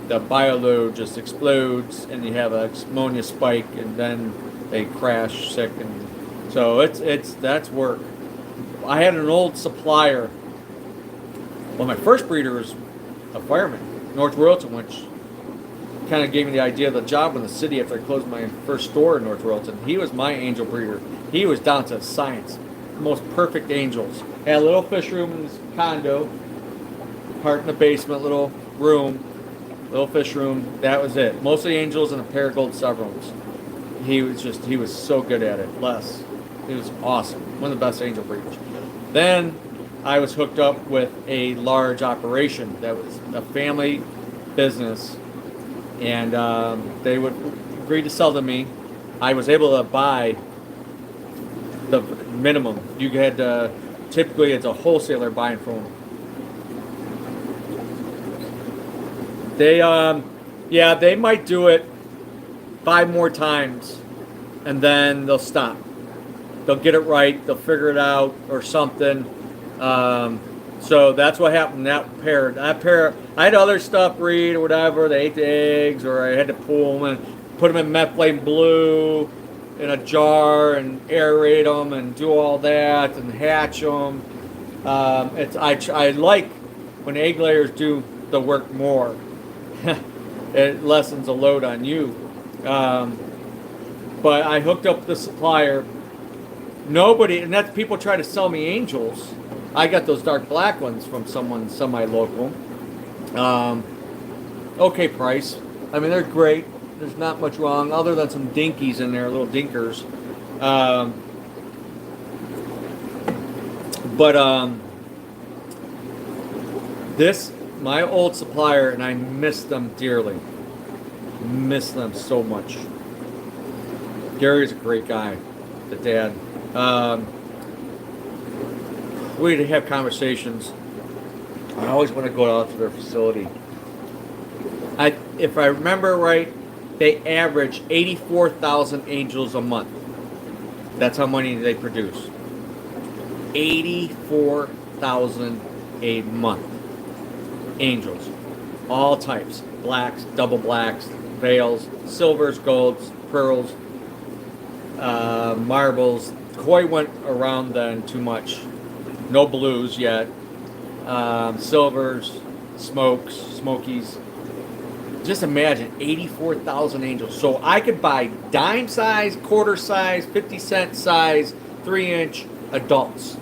the bioload just explodes and you have an ammonia spike and then they crash sick. And so that's work. I had an old supplier. Well, my first breeder was a fireman, North Royalton, which kind of gave me the idea of the job in the city after I closed my first store in North Royalton. He was my angel breeder. He was down to science. The most perfect angels. Had a little fish room in his condo, part in the basement, little room, little fish room. That was it. Mostly angels and a pair of gold Severums. He was so good at it. Les. He was awesome. One of the best angel breeders. Then I was hooked up with a large operation that was a family business, and they would agree to sell to me. I was able to buy the minimum. You had typically it's a wholesaler buying from them. They might do it 5 more times, and then they'll stop. They'll get it right. They'll figure it out or something. So that's what happened. That pair, I had other stuff breed or whatever. They ate the eggs, or I had to pull them and put them in methylene blue in a jar and aerate them and do all that and hatch them. I like when egg layers do the work more. It lessens a load on you. But I hooked up the supplier. Nobody, and that's people try to sell me angels. I got those dark black ones from someone semi-local. Okay price. I mean, they're great. There's not much wrong, other than some dinkies in there, little dinkers. My old supplier, and I miss them dearly. Miss them so much. Gary's a great guy, the dad. We'd have conversations. I always want to go out to their facility. If I remember right, they average 84,000 angels a month. That's how many they produce. 84,000 a month. Angels. All types. Blacks, double blacks, veils, silvers, golds, pearls, marbles. Koi went around then too much. No blues yet. Silvers, smokes, smokies. Just imagine 84,000 angels. So I could buy dime size, quarter size, 50-cent size, 3-inch adults.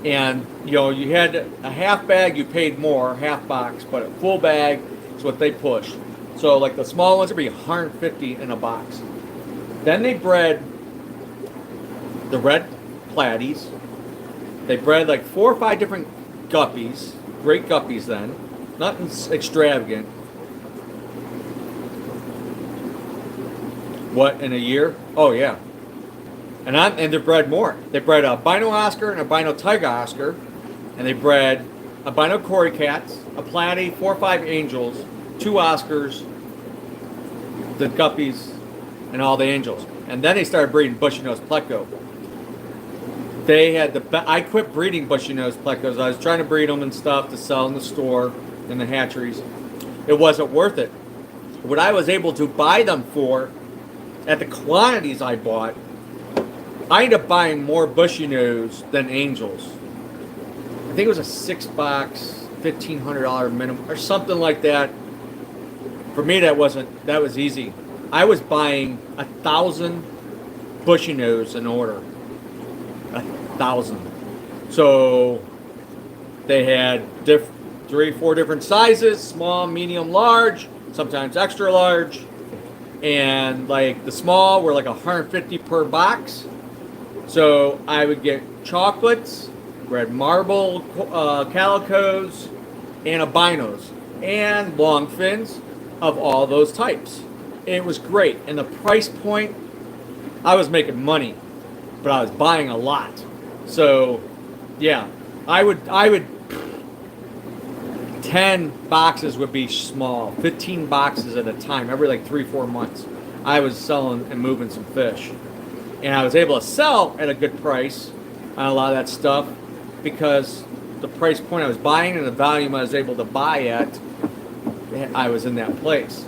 And you had a half bag, you paid more, half box, but a full bag is what they push. So like the small ones would be 150 in a box. Then they bred the red platies. They bred like 4 or 5 different guppies, great guppies then, nothing extravagant. What, in a year? Oh yeah. And they bred more. They bred a albino Oscar and a albino tiger Oscar. and they bred albino Cory cats, a platy, 4 or 5 angels, 2 Oscars, the guppies, and all the angels. And then they started breeding bushy-nosed pleco. They had I quit breeding bushy-nosed plecos. I was trying to breed them and stuff to sell in the store, in the hatcheries. It wasn't worth it. What I was able to buy them for, at the quantities I bought, I ended up buying more bushy-nose than angels. I think it was a 6-box, $1,500 minimum, or something like that. For me, that was easy. I was buying 1,000 bushy-nose an order. 1,000. So they had 3 or 4 different sizes: small, medium, large, sometimes extra large. And like the small were like 150 per box. So I would get chocolates, red marble, calicos, and albinos, and long fins of all those types. It was great. And the price point, I was making money, but I was buying a lot. So yeah, I would 10 boxes would be small, 15 boxes at a time, every like 3-4 months. I was selling and moving some fish. And I was able to sell at a good price on a lot of that stuff because the price point I was buying and the volume I was able to buy at, I was in that place.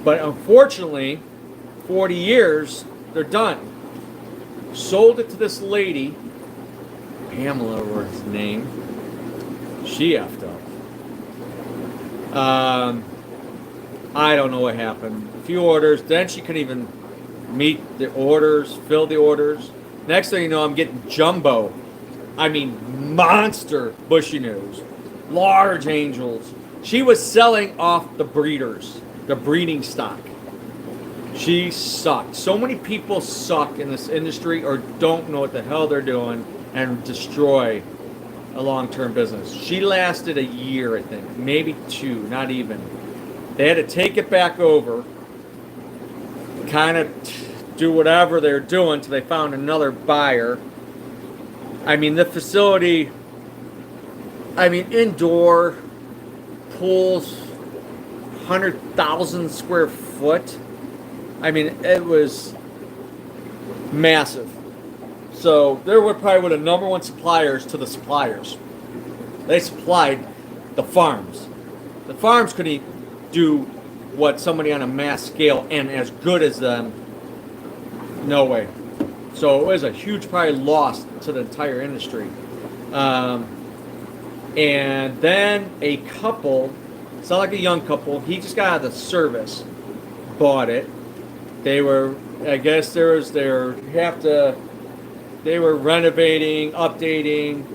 But unfortunately, 40 years, they're done. Sold it to this lady, Pamela was his name. She effed up. I don't know what happened. A few orders, then she couldn't even meet the orders, fill the orders. Next thing you know, I'm getting jumbo. I mean, monster bushy nose, large angels. She was selling off the breeders, the breeding stock. She sucked. So many people suck in this industry or don't know what the hell they're doing and destroy a long-term business. She lasted a year, I think, maybe 2, not even. They had to take it back over, kind of do whatever they're doing until they found another buyer. I mean, the facility, indoor pools, 100,000 square foot. It was massive. So they were probably the number 1 suppliers to the suppliers. They supplied the farms. The farms couldn't do what somebody on a mass scale and as good as them. No way. So it was a huge probably loss to the entire industry. And then a couple, it's not like a young couple, he just got out of the service, bought it. They were, I guess they were renovating, updating.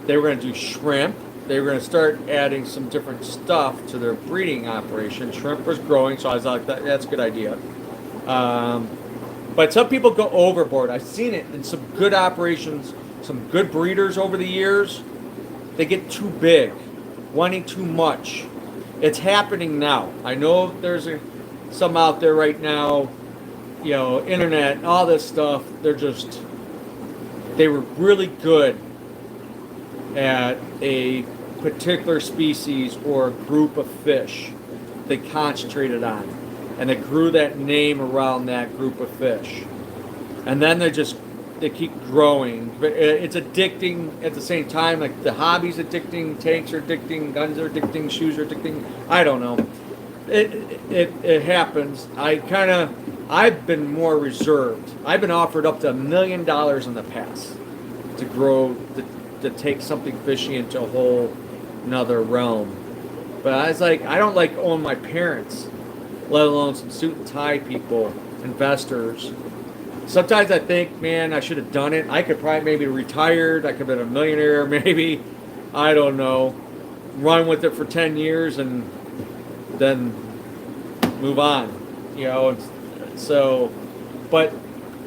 They were going to do shrimp. They were going to start adding some different stuff to their breeding operation. Shrimp was growing, so I was like, that's a good idea. But some people go overboard. I've seen it in some good operations, some good breeders over the years. They get too big, wanting too much. It's happening now. I know there's some out there right now, internet, all this stuff. They were really good at a particular species or a group of fish they concentrated on. And they grew that name around that group of fish. And then they keep growing. But it's addicting at the same time. Like the hobby's addicting, tanks are addicting, guns are addicting, shoes are addicting. I don't know. It happens. I've been more reserved. I've been offered up to $1 million in the past to grow, to take something fishy into a whole another realm. But I was like, I don't like owing my parents, let alone some suit and tie people, investors. Sometimes I think, man, I should have done it. I could probably maybe retired. I could have been a millionaire, maybe. I don't know. Run with it for 10 years and then move on. So, but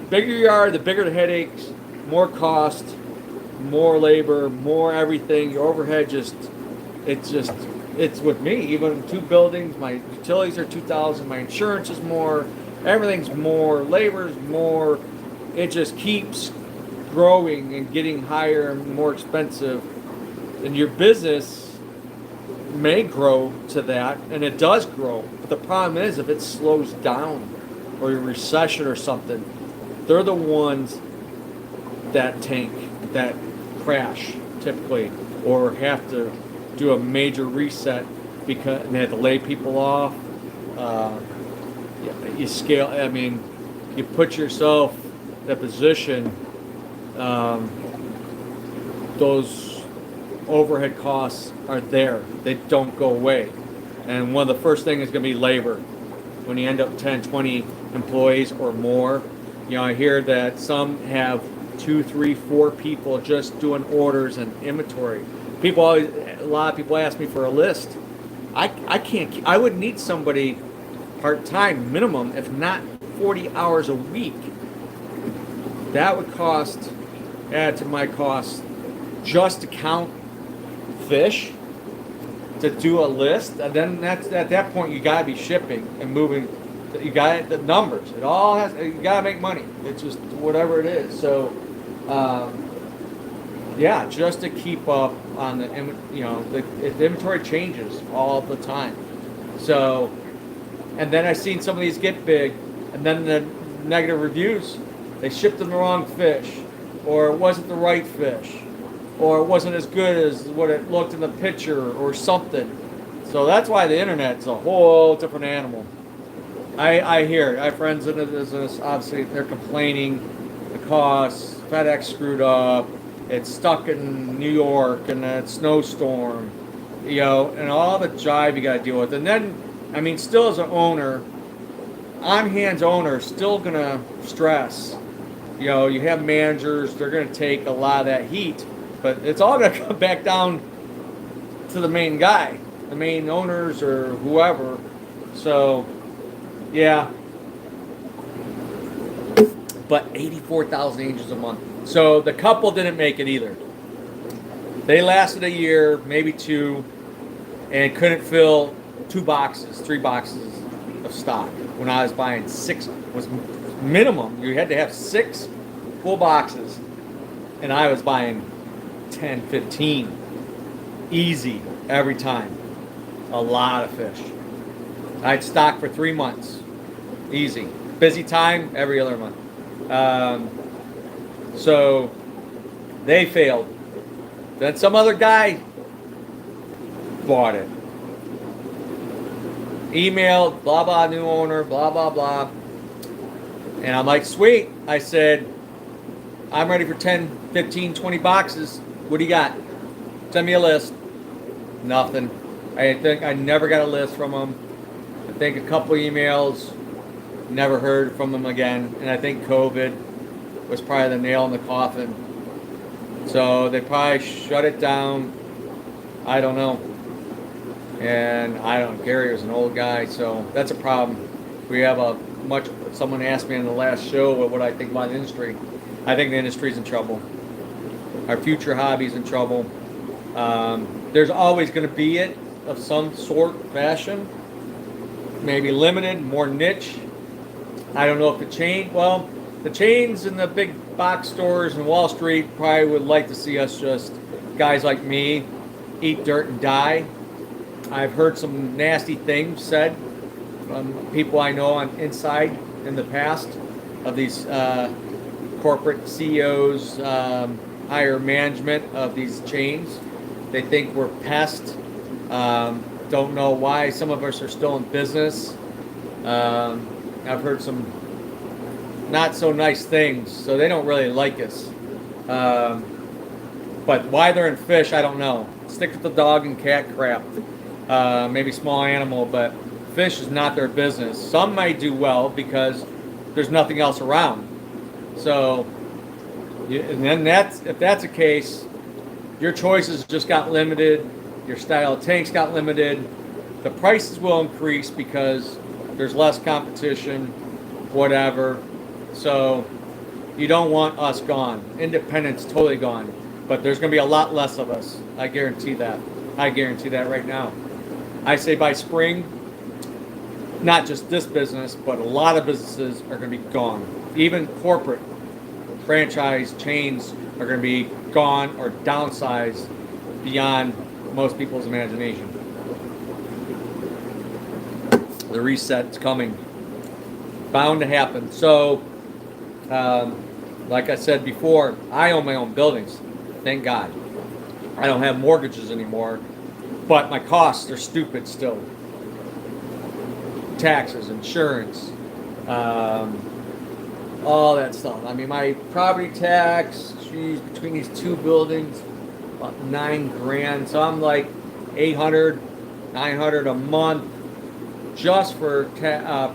bigger you are, the bigger the headaches, more cost, more labor, more everything. Your overhead it's with me. Even 2 buildings, my utilities are $2,000, my insurance is more, everything's more, labor's more. It just keeps growing and getting higher and more expensive. And your business may grow to that, and it does grow. But the problem is, if it slows down, or a recession or something, they're the ones that tank, that crash typically, or have to do a major reset because they have to lay people off. You scale. I mean, you put yourself in a position. Those overhead costs are there. They don't go away. And one of the first things is going to be labor. When you end up 10, 20 employees or more, I hear that some have 2, 3, 4 people just doing orders and inventory. A lot of people ask me for a list. I can't. I would need somebody part-time minimum, if not 40 hours a week. That would add to my cost just to count fish, to do a list, and then at that point you gotta be shipping and moving. You got the numbers. It all has. You gotta make money. It's just whatever it is. So, just to keep up on the inventory changes all the time. So, and then I seen some of these get big, and then the negative reviews. They shipped them the wrong fish, or it wasn't the right fish, or it wasn't as good as what it looked in the picture, or something. So that's why the internet's a whole different animal. I hear it. I have friends in the business, obviously, they're complaining, the costs, FedEx screwed up, it's stuck in New York, and a snowstorm, and all the jive you got to deal with. And then, still as an owner, on-hands owner, still going to stress. You have managers, they're going to take a lot of that heat, but it's all going to come back down to the main guy, the main owners or whoever. So, yeah. But 84,000 angels a month. So the couple didn't make it either. They lasted a year, maybe 2, and couldn't fill 2 boxes, 3 boxes of stock. When I was buying 6, was minimum. You had to have 6 full boxes, and I was buying 10, 15. Easy, every time. A lot of fish. I'd stock for 3 months. Easy. Busy time, every other month. So they failed. Then some other guy bought it. Emailed, blah, blah, new owner, blah, blah, blah. And I'm like, sweet. I said, I'm ready for 10, 15, 20 boxes. What do you got? Send me a list. Nothing. I think I never got a list from them. I think a couple emails. Never heard from them again. And I think COVID was probably the nail in the coffin. So they probably shut it down. I don't know. And Gary was an old guy, so that's a problem. We have someone asked me in the last show what I think about the industry. I think the industry's in trouble. Our future hobby's in trouble. There's always going to be it of some sort, fashion. Maybe limited, more niche. I don't know if the chains and the big box stores in Wall Street probably would like to see us just, guys like me, eat dirt and die. I've heard some nasty things said from people I know on inside in the past of these corporate CEOs, higher management of these chains. They think we're pests. Don't know why some of us are still in business. I've heard some not so nice things, so they don't really like us. But why they're in fish, I don't know. Stick with the dog and cat crap. Maybe small animal, but fish is not their business. Some might do well because there's nothing else around. So, and then if that's the case, your choices just got limited. Your style of tanks got limited. The prices will increase because there's less competition, whatever. So you don't want us gone. Independent's totally gone. But there's going to be a lot less of us. I guarantee that. I guarantee that right now. I say by spring, not just this business, but a lot of businesses are going to be gone. Even corporate franchise chains are going to be gone or downsized beyond most people's imagination. The reset's coming. Bound to happen. So, like I said before, I own my own buildings. Thank God. I don't have mortgages anymore. But my costs are stupid still. Taxes, insurance, all that stuff. I mean, my property tax, geez, between these two buildings, about $9,000. So I'm like 800, 900 a month just for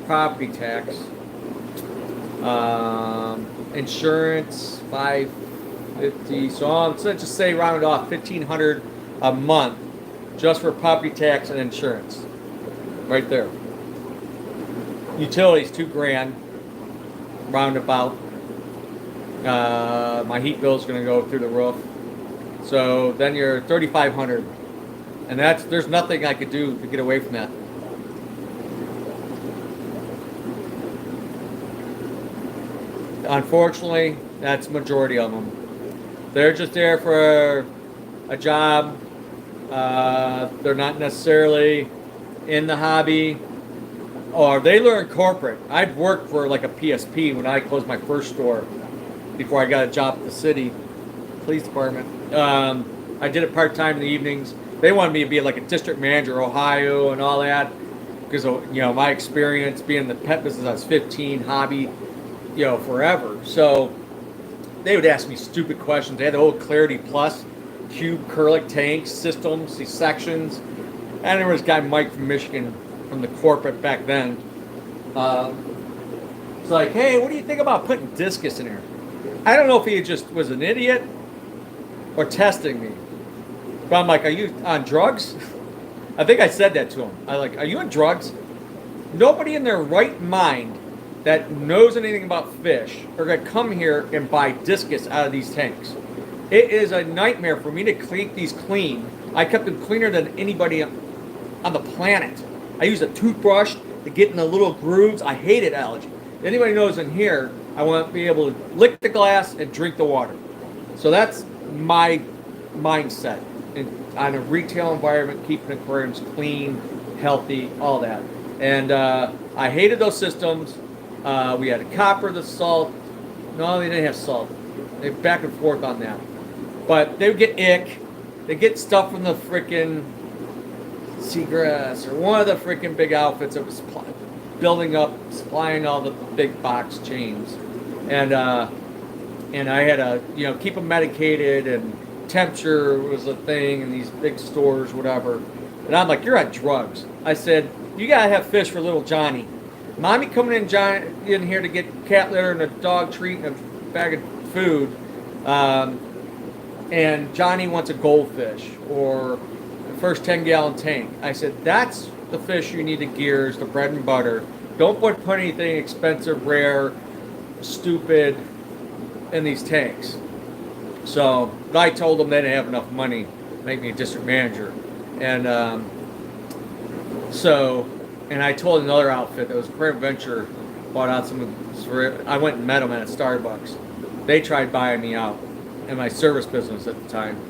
property tax. Insurance, $550. So let's just say round it off, $1,500 a month just for property tax and insurance. Right there. Utilities, $2,000, roundabout. My heat bill is going to go through the roof. So then you're $3,500, and there's nothing I could do to get away from that. Unfortunately, that's the majority of them. They're just there for a job. They're not necessarily in the hobby. Or they learn corporate. I'd worked for like a PSP when I closed my first store before I got a job at the city police department. I did it part-time in the evenings. They wanted me to be like a district manager, Ohio, and all that, because of, my experience being in the pet business. I was 15, hobby, forever. So they would ask me stupid questions. They had the old Clarity Plus cube Kerlick tanks, systems, these sections. And there was a guy, Mike from Michigan, from the corporate back then. It's like, hey, what do you think about putting discus in here? I don't know if he just was an idiot or testing me. But I'm like, are you on drugs? I think I said that to him. Are you on drugs? Nobody in their right mind that knows anything about fish are going to come here and buy discus out of these tanks. It is a nightmare for me to keep these clean. I kept them cleaner than anybody on the planet. I use a toothbrush to get in the little grooves. I hated algae. Anybody knows in here, I want to be able to lick the glass and drink the water. So that's my mindset on a retail environment, keeping aquariums clean, healthy, all that. And I hated those systems. We had copper, the salt. No, they didn't have salt. They back and forth on that. But they would get ick. They get stuff from the frickin' Seagrass or one of the freaking big outfits that was building up, supplying all the big box chains, and I had to keep them medicated, and temperature was a thing in these big stores, whatever. And I'm like, you're on drugs. I said, you gotta have fish for little Johnny. Mommy coming in here to get cat litter and a dog treat and a bag of food, and Johnny wants a goldfish or first 10-gallon tank. I said, that's the fish you need to gear, is the bread and butter. Don't put anything expensive, rare, stupid in these tanks. So I told them they didn't have enough money to make me a district manager. And and I told another outfit that was Aquarium Venture, bought out I went and met them at Starbucks. They tried buying me out in my service business at the time.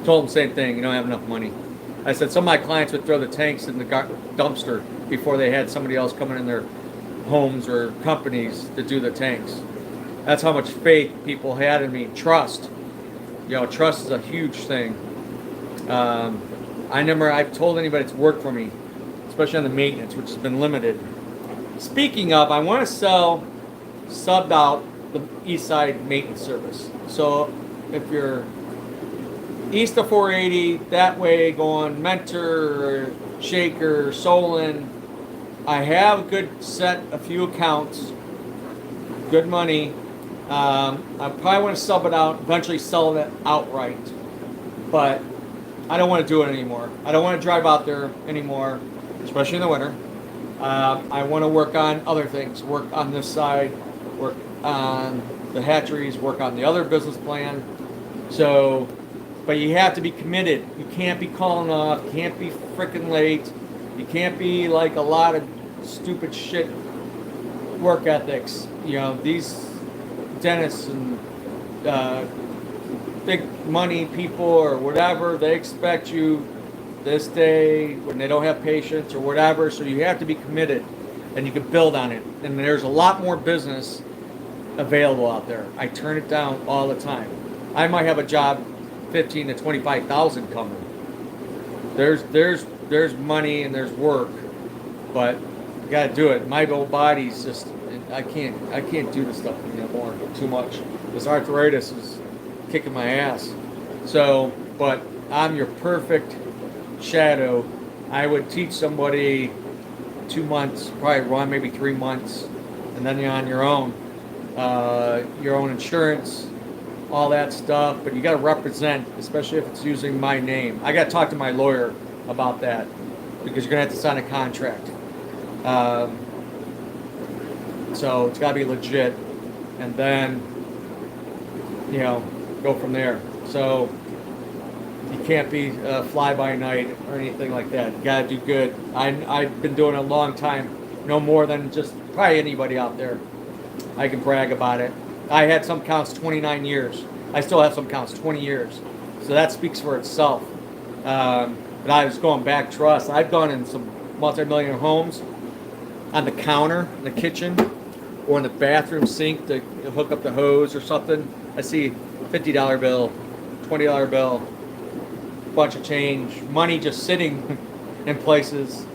Told them the same thing, you don't have enough money. I said some of my clients would throw the tanks in the dumpster before they had somebody else coming in their homes or companies to do the tanks. That's how much faith people had in me. Trust. Trust is a huge thing. I've told anybody that's worked for me, especially on the maintenance, which has been limited. Speaking of, I want to subbed out the East Side maintenance service. So if you're east of 480, that way going Mentor, Shaker, Solon, I have a good set, a few accounts, good money. I probably want to sub it out, eventually sell it outright. But I don't want to do it anymore. I don't want to drive out there anymore, especially in the winter. I want to work on other things, work on this side, work on the hatcheries, work on the other business plan. So, but you have to be committed. You can't be calling off. You can't be freaking late. You can't be like a lot of stupid shit work ethics. These dentists and big money people or whatever, they expect you this day when they don't have patience or whatever. So you have to be committed, and you can build on it. And there's a lot more business available out there. I turn it down all the time. I might have a job, 15 to 25,000 coming. There's money and there's work, but you got to do it. My whole body's just, I can't do this stuff anymore too much. This arthritis is kicking my ass. So, but I'm your perfect shadow. I would teach somebody 2 months, probably run maybe 3 months, and then you're on your own insurance, all that stuff. But you got to represent, especially if it's using my name. I got to talk to my lawyer about that because you're gonna have to sign a contract. So it's got to be legit, and then go from there. So you can't be fly by night or anything like that. You got to do good. I've been doing it a long time, no more than just probably anybody out there. I can brag about it. I had some counts 29 years. I still have some counts 20 years. So that speaks for itself. But I was going back trust. I've gone in some multi-million homes on the counter in the kitchen or in the bathroom sink to hook up the hose or something. I see $50 bill, $20 bill, bunch of change, money just sitting in places.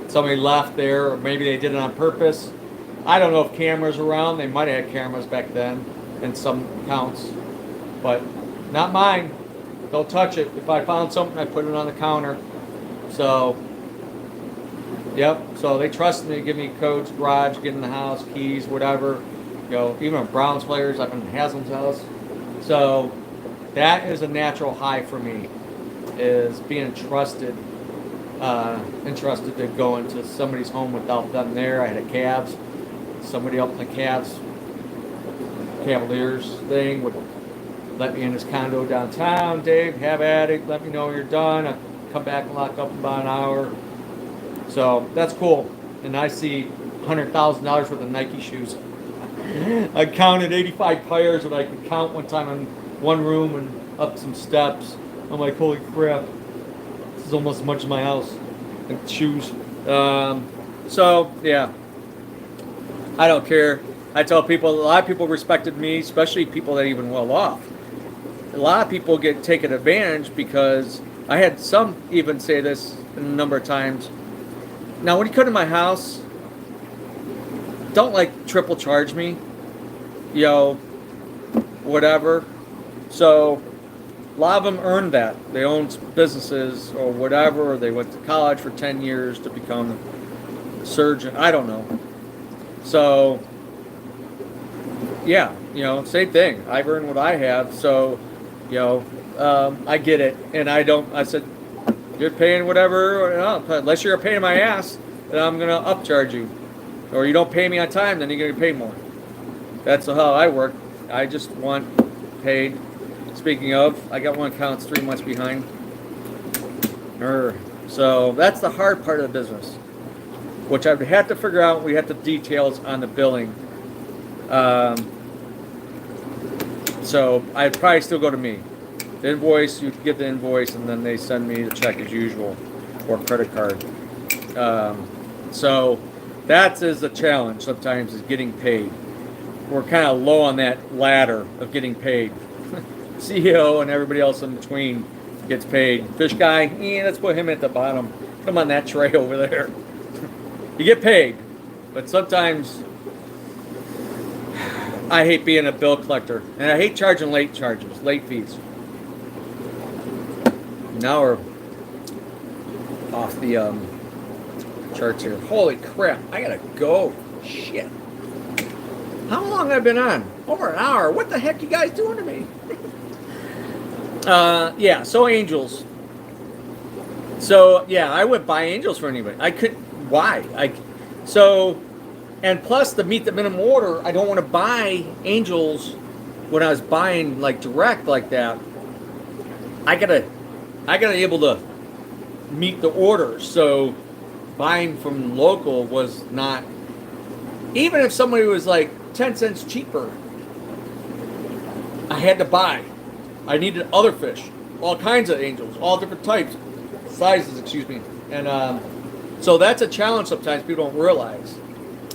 Somebody left there, or maybe they did it on purpose. I don't know if cameras are around. They might have had cameras back then in some counts, but not mine. Don't touch it. If I found something, I put it on the counter. So, yep. So they trust me to give me codes, garage, get in the house, keys, whatever. Even at Browns players, I've been in Haslam's house. So that is a natural high for me, is being entrusted to go into somebody's home without them there. I had a Cavs. Somebody up in the Cavaliers thing would let me in his condo downtown. Dave, have at it. Let me know when you're done. I come back and lock up in about an hour. So that's cool. And I see $100,000 worth of Nike shoes. I counted 85 pairs that I could count one time in one room and up some steps. I'm like, holy crap. This is almost as much as my house. And shoes. So, yeah. I don't care. I tell people, a lot of people respected me, especially people that are even well off. A lot of people get taken advantage because I had some even say this a number of times. Now, when you come to my house, don't triple charge me, whatever. So a lot of them earned that. They own businesses or whatever, or they went to college for 10 years to become a surgeon. I don't know. So, yeah, same thing. I've earned what I have, so, I get it. And I said, you're paying whatever, unless you're paying my ass, then I'm going to upcharge you. Or you don't pay me on time, then you're going to pay more. That's how I work. I just want paid. Speaking of, I got one account that's 3 months behind. So that's the hard part of the business, which I would have to figure out. We have the details on the billing. So I'd probably still go to me. The invoice, you get the invoice, and then they send me the check as usual, or credit card. So that is the challenge sometimes, is getting paid. We're kind of low on that ladder of getting paid. CEO and everybody else in between gets paid. Fish guy, let's put him at the bottom. Come on that tray over there. You get paid, but sometimes I hate being a bill collector, and I hate charging late fees. Now we're off the charts here. Holy crap, I gotta go. Shit. How long have I been on? Over an hour. What the heck you guys doing to me? Yeah, so angels. So, yeah, I wouldn't buy angels for anybody. I could. Why? And plus to meet the minimum order, I don't want to buy angels when I was buying direct like that. I gotta able to meet the order. So buying from local was not, even if somebody was 10 cents cheaper, I had to buy. I needed other fish, all kinds of angels, all different types, sizes, excuse me. And so that's a challenge sometimes people don't realize.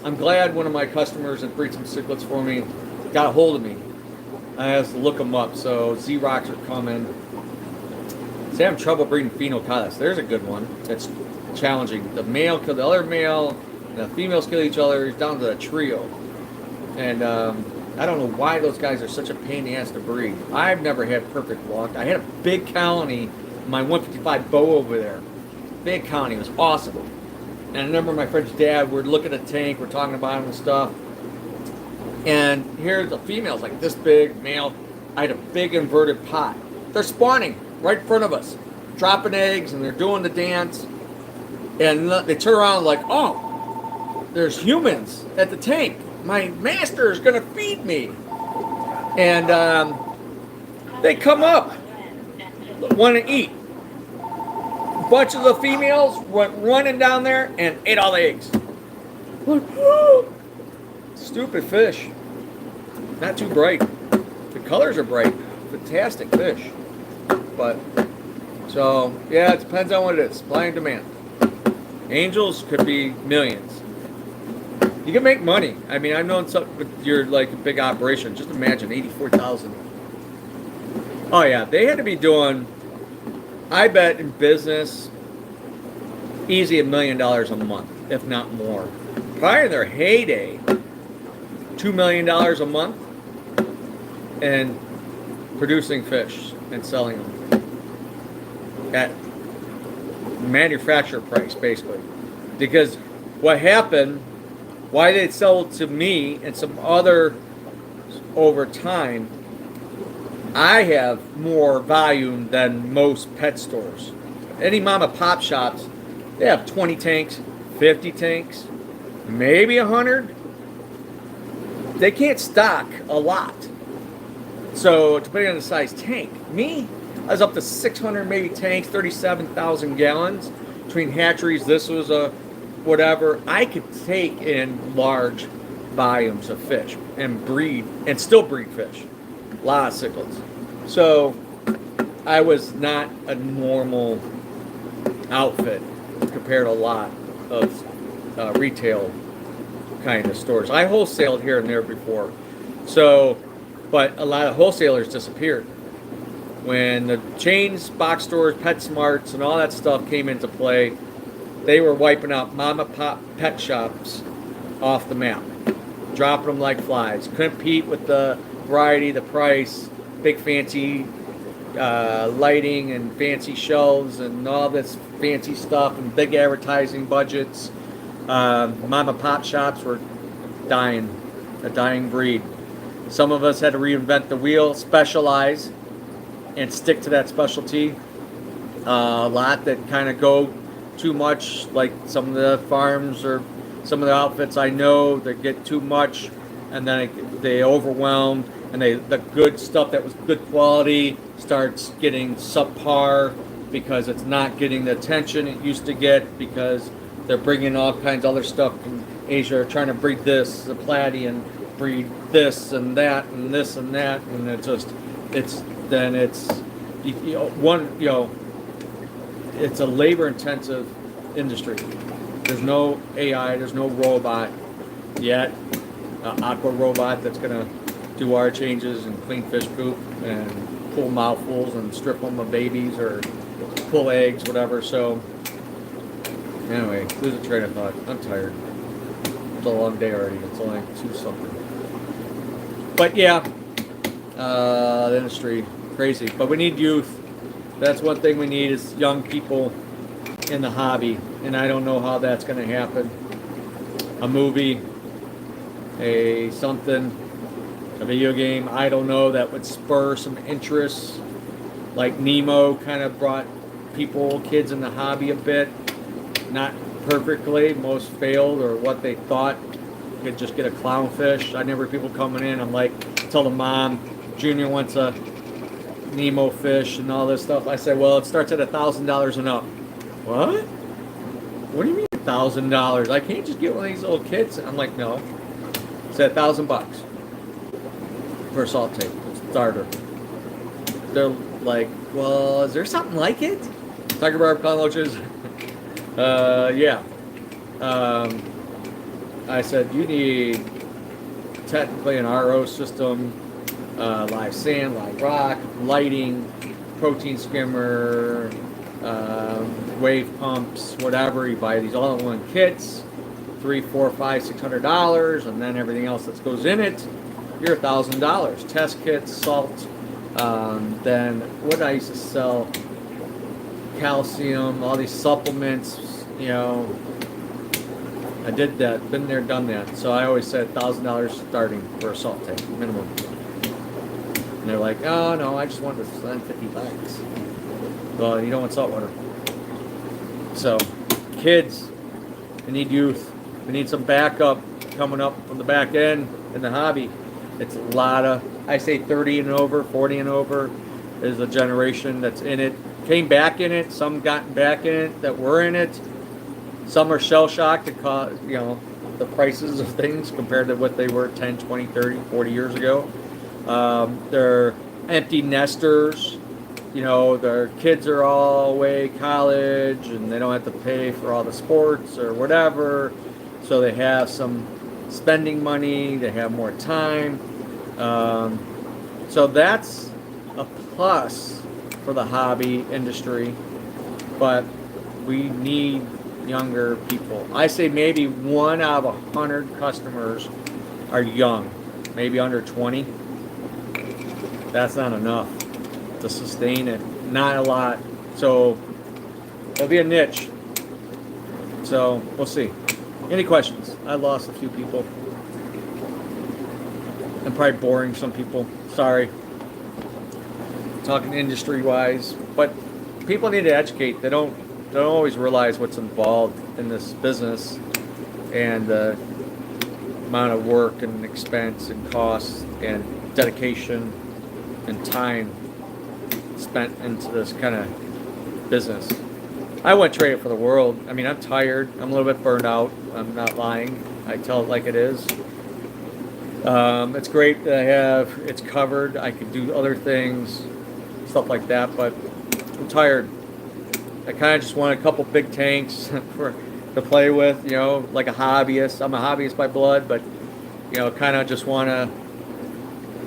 I'm glad one of my customers that breeds some cichlids for me got a hold of me. I have to look them up. So Z-Rocks are coming. Say I'm trouble breeding Phenocottus. There's a good one. That's challenging. The male kill the other male, and the females kill each other. It's down to a trio. And I don't know why those guys are such a pain in the ass to breed. I've never had perfect luck. I had a big colony, my 155 bow over there. Big colony. It was awesome. And I remember my friend's dad, we're looking at the tank, we're talking about him and stuff. And here's the females like this big, male. I had a big inverted pot. They're spawning right in front of us, dropping eggs, and they're doing the dance. And they turn around like, oh, there's humans at the tank. My master is going to feed me. And they come up, want to eat. A bunch of the females went running down there and ate all the eggs. Like, whoa. Stupid fish. Not too bright. The colors are bright. Fantastic fish. But, so, yeah, it depends on what it is. Supply and demand. Angels could be millions. You can make money. I mean, I've known some with your like a big operation. Just imagine 84,000. Oh yeah, they had to be doing. I bet in business, easy $1 million a month, if not more. Probably in their heyday, $2 million a month, and producing fish and selling them at manufacturer price, basically. Because what happened. Why they'd sell to me and some other over time, I have more volume than most pet stores. Any mom and pop shops, they have 20 tanks, 50 tanks, maybe 100. They can't stock a lot. So depending on the size tank, me, I was up to 600 maybe tanks, 37,000 gallons. Between hatcheries, this was a whatever, I could take in large volumes of fish and breed, and still breed fish. A lot of cichlids. So, I was not a normal outfit compared to a lot of retail kind of stores. I wholesaled here and there before. So, but a lot of wholesalers disappeared. When the chains, box stores, PetSmarts, and all that stuff came into play, they were wiping out mom and pop pet shops off the map, dropping them like flies. Couldn't compete with the variety, the price, big fancy lighting and fancy shelves and all this fancy stuff and big advertising budgets. Mom and pop shops were dying, a dying breed. Some of us had to reinvent the wheel, specialize, and stick to that specialty. A lot that kind of go too much, like some of the farms or some of the outfits I know that get too much, and then they overwhelm, and the good stuff that was good quality starts getting subpar because it's not getting the attention it used to get because they're bringing all kinds of other stuff from Asia, trying to breed this, the platy, and breed this and that and this and that, and it's it's a labor-intensive industry. There's no AI, there's no robot yet, aqua robot that's going to do water changes and clean fish poop and pull mouthfuls and strip them of babies or pull eggs, whatever. So, anyway, lose a train of thought. I'm tired. It's a long day already. It's only 2-something. But yeah, the industry, crazy. But we need youth. That's one thing we need is young people in the hobby, and I don't know how that's going to happen. A movie, a video game, I don't know, that would spur some interest. Like Nemo kind of brought kids in the hobby a bit. Not perfectly, most failed, or what they thought could just get a clownfish. I never people coming in, I'm like, tell the mom, Junior wants a Nemo fish and all this stuff. I say, well, it starts at $1,000 and up. What? What do you mean $1,000? I can't just get one of these little kids. I'm like, no. It's at $1,000 for a salt tape. It's a starter. they're like, well, is there something like it? Tiger barb clown loaches. Yeah. Um, I said, you need technically an RO system, live sand, live rock, lighting, protein skimmer, wave pumps, whatever. You buy these all-in-one kits, $300, $400, $500, $600, and then everything else that goes in it, you're $1,000. Test kits, salt. Then what I used to sell, calcium, all these supplements, you know. I did that, been there, done that. So I always said $1,000 starting for a salt tank, minimum. And they're like, oh no, I just want to spend $50. Well, you don't want salt water. So, kids, we need youth. We need some backup coming up from the back end in the hobby. It's a lot of, I say 30 and over, 40 and over is a generation that's in it. Came back in it, some gotten back in it that were in it. Some are shell-shocked at the prices of things compared to what they were 10, 20, 30, 40 years ago. They're empty nesters. You know, their kids are all away college and they don't have to pay for all the sports or whatever. So they have some spending money. They have more time. So that's a plus for the hobby industry. But we need younger people. I say maybe 1 out of 100 customers are young, maybe under 20. That's not enough to sustain it. Not a lot. So it'll be a niche. So we'll see. Any questions? I lost a few people. I'm probably boring some people. Sorry. Talking industry wise, but people need to educate. They don't always realize what's involved in this business and the amount of work and expense and cost and dedication and time spent into this kind of business. I wouldn't trade it for the world. I mean, I'm tired. I'm a little bit burned out. I'm not lying. I tell it like it is. It's great that I have it's covered. I could do other things, stuff like that, but I'm tired. I kind of just want a couple big tanks to play with, you know, like a hobbyist. I'm a hobbyist by blood, but, you know, kind of just want to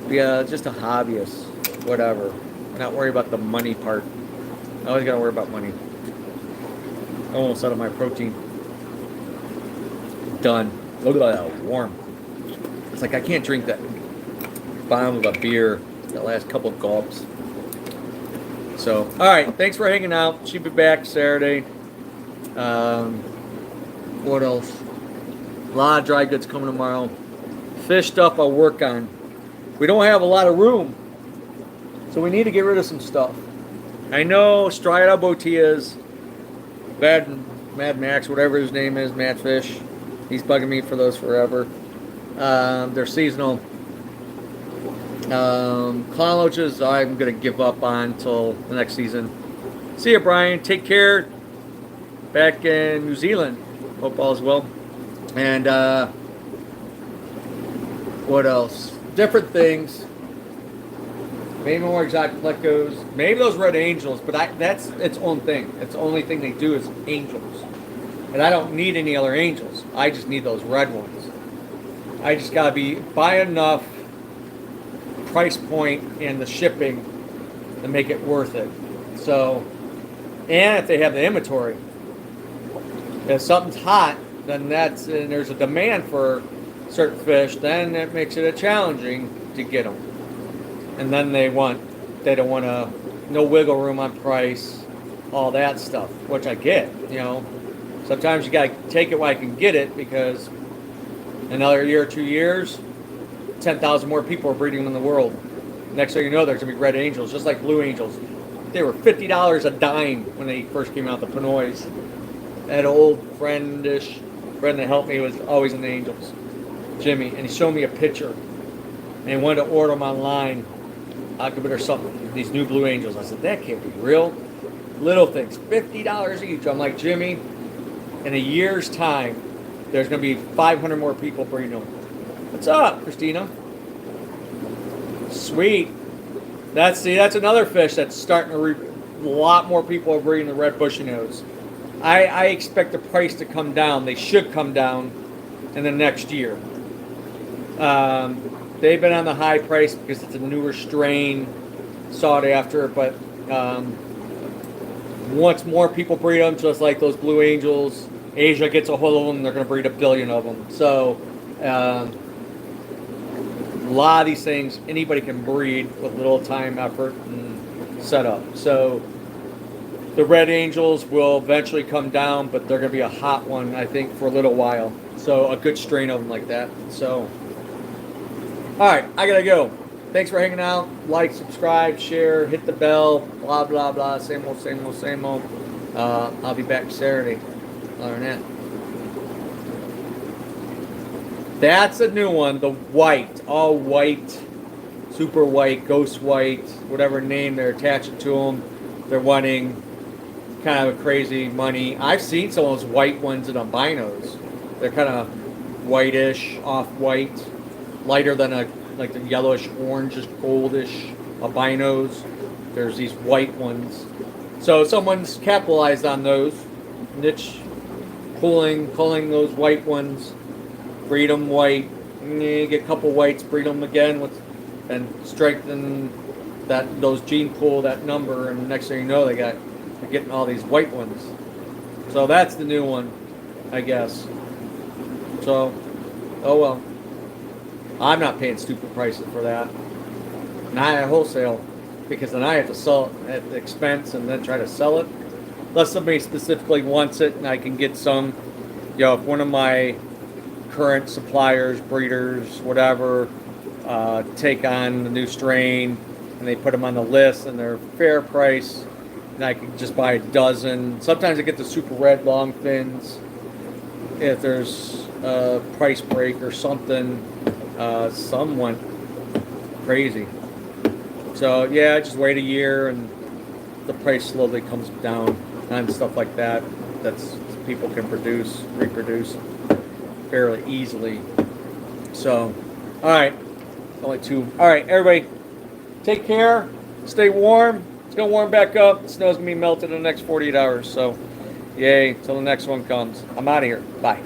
be just a hobbyist, whatever. Not worry about the money part. I always got to worry about money. I almost out of my protein. Done. Look at that, warm. It's like I can't drink that bottom of a beer, that last couple of gulps. So, all right, thanks for hanging out. She'll be back Saturday. What else? A lot of dry goods coming tomorrow. Fish stuff I'll work on. We don't have a lot of room, so we need to get rid of some stuff. I know Striata Botillas, Mad Max, whatever his name is, Matt Fish. He's bugging me for those forever. They're seasonal. Clown loaches I'm going to give up on until the next season. See you, Brian. Take care. Back in New Zealand. Hope all is well. And what else? Different things. Maybe more exotic plecos. Maybe those red angels, but that's its own thing. It's the only thing they do is angels. And I don't need any other angels. I just need those red ones. I just got to buy enough price point and the shipping to make it worth it. So, and if they have the inventory. If something's hot, then and there's a demand for certain fish, then it makes it challenging to get them. And then they don't want no wiggle room on price, all that stuff, which I get, you know. Sometimes you got to take it while you can get it, because another year or 2 years, 10,000 more people are breeding them in the world. Next thing you know, there's going to be red angels, just like blue angels. They were $50 a dime when they first came out, the Pinoys. I had an old friend that helped me was always in the angels, Jimmy, and he showed me a picture. And he wanted to order them online, Alphabet or something, these new blue angels. I said, that can't be real. Little things, $50 each. I'm like, Jimmy, in a year's time, there's going to be 500 more people breeding them. What's up, Christina? Sweet. That's another fish that's starting to a lot more people are breeding the red bushy nose. I expect the price to come down. They should come down in the next year. They've been on the high price because it's a newer strain, sought after, but once more people breed them, just like those Blue Angels, Asia gets a hold of them, they're going to breed 1 billion of them. So a lot of these things, anybody can breed with little time, effort, and setup. So the Red Angels will eventually come down, but they're going to be a hot one, I think, for a little while. So a good strain of them like that. So, all right, I got to go. Thanks for hanging out. Like, subscribe, share, hit the bell, blah, blah, blah. Same old, same old, same old. I'll be back Saturday. Other than that. That's a new one. The white. All white. Super white. Ghost white. Whatever name they're attaching to them. They're wanting kind of crazy money. I've seen some of those white ones in albinos. They're kind of whitish, off-white. Lighter than like the yellowish, orangish, goldish albinos. There's these white ones. So someone's capitalized on those. Niche pulling those white ones. Breed them white. Get a couple whites, breed them again and strengthen those gene pool, that number, and the next thing you know they're getting all these white ones. So that's the new one, I guess. So, oh well. I'm not paying stupid prices for that. Not at wholesale, because then I have to sell it at the expense and then try to sell it. Unless somebody specifically wants it and I can get some, if one of my current suppliers, breeders, whatever, take on the new strain and they put them on the list and they're fair price, and I can just buy a dozen. Sometimes I get the super red long fins if there's a price break or something. Some went crazy. So yeah, just wait a year and the price slowly comes down on stuff like that. That's people can reproduce fairly easily. So, all right, only 2. All right, everybody, take care. Stay warm. It's gonna warm back up. The snow's gonna be melted in the next 48 hours. So, yay! Till the next one comes. I'm out of here. Bye.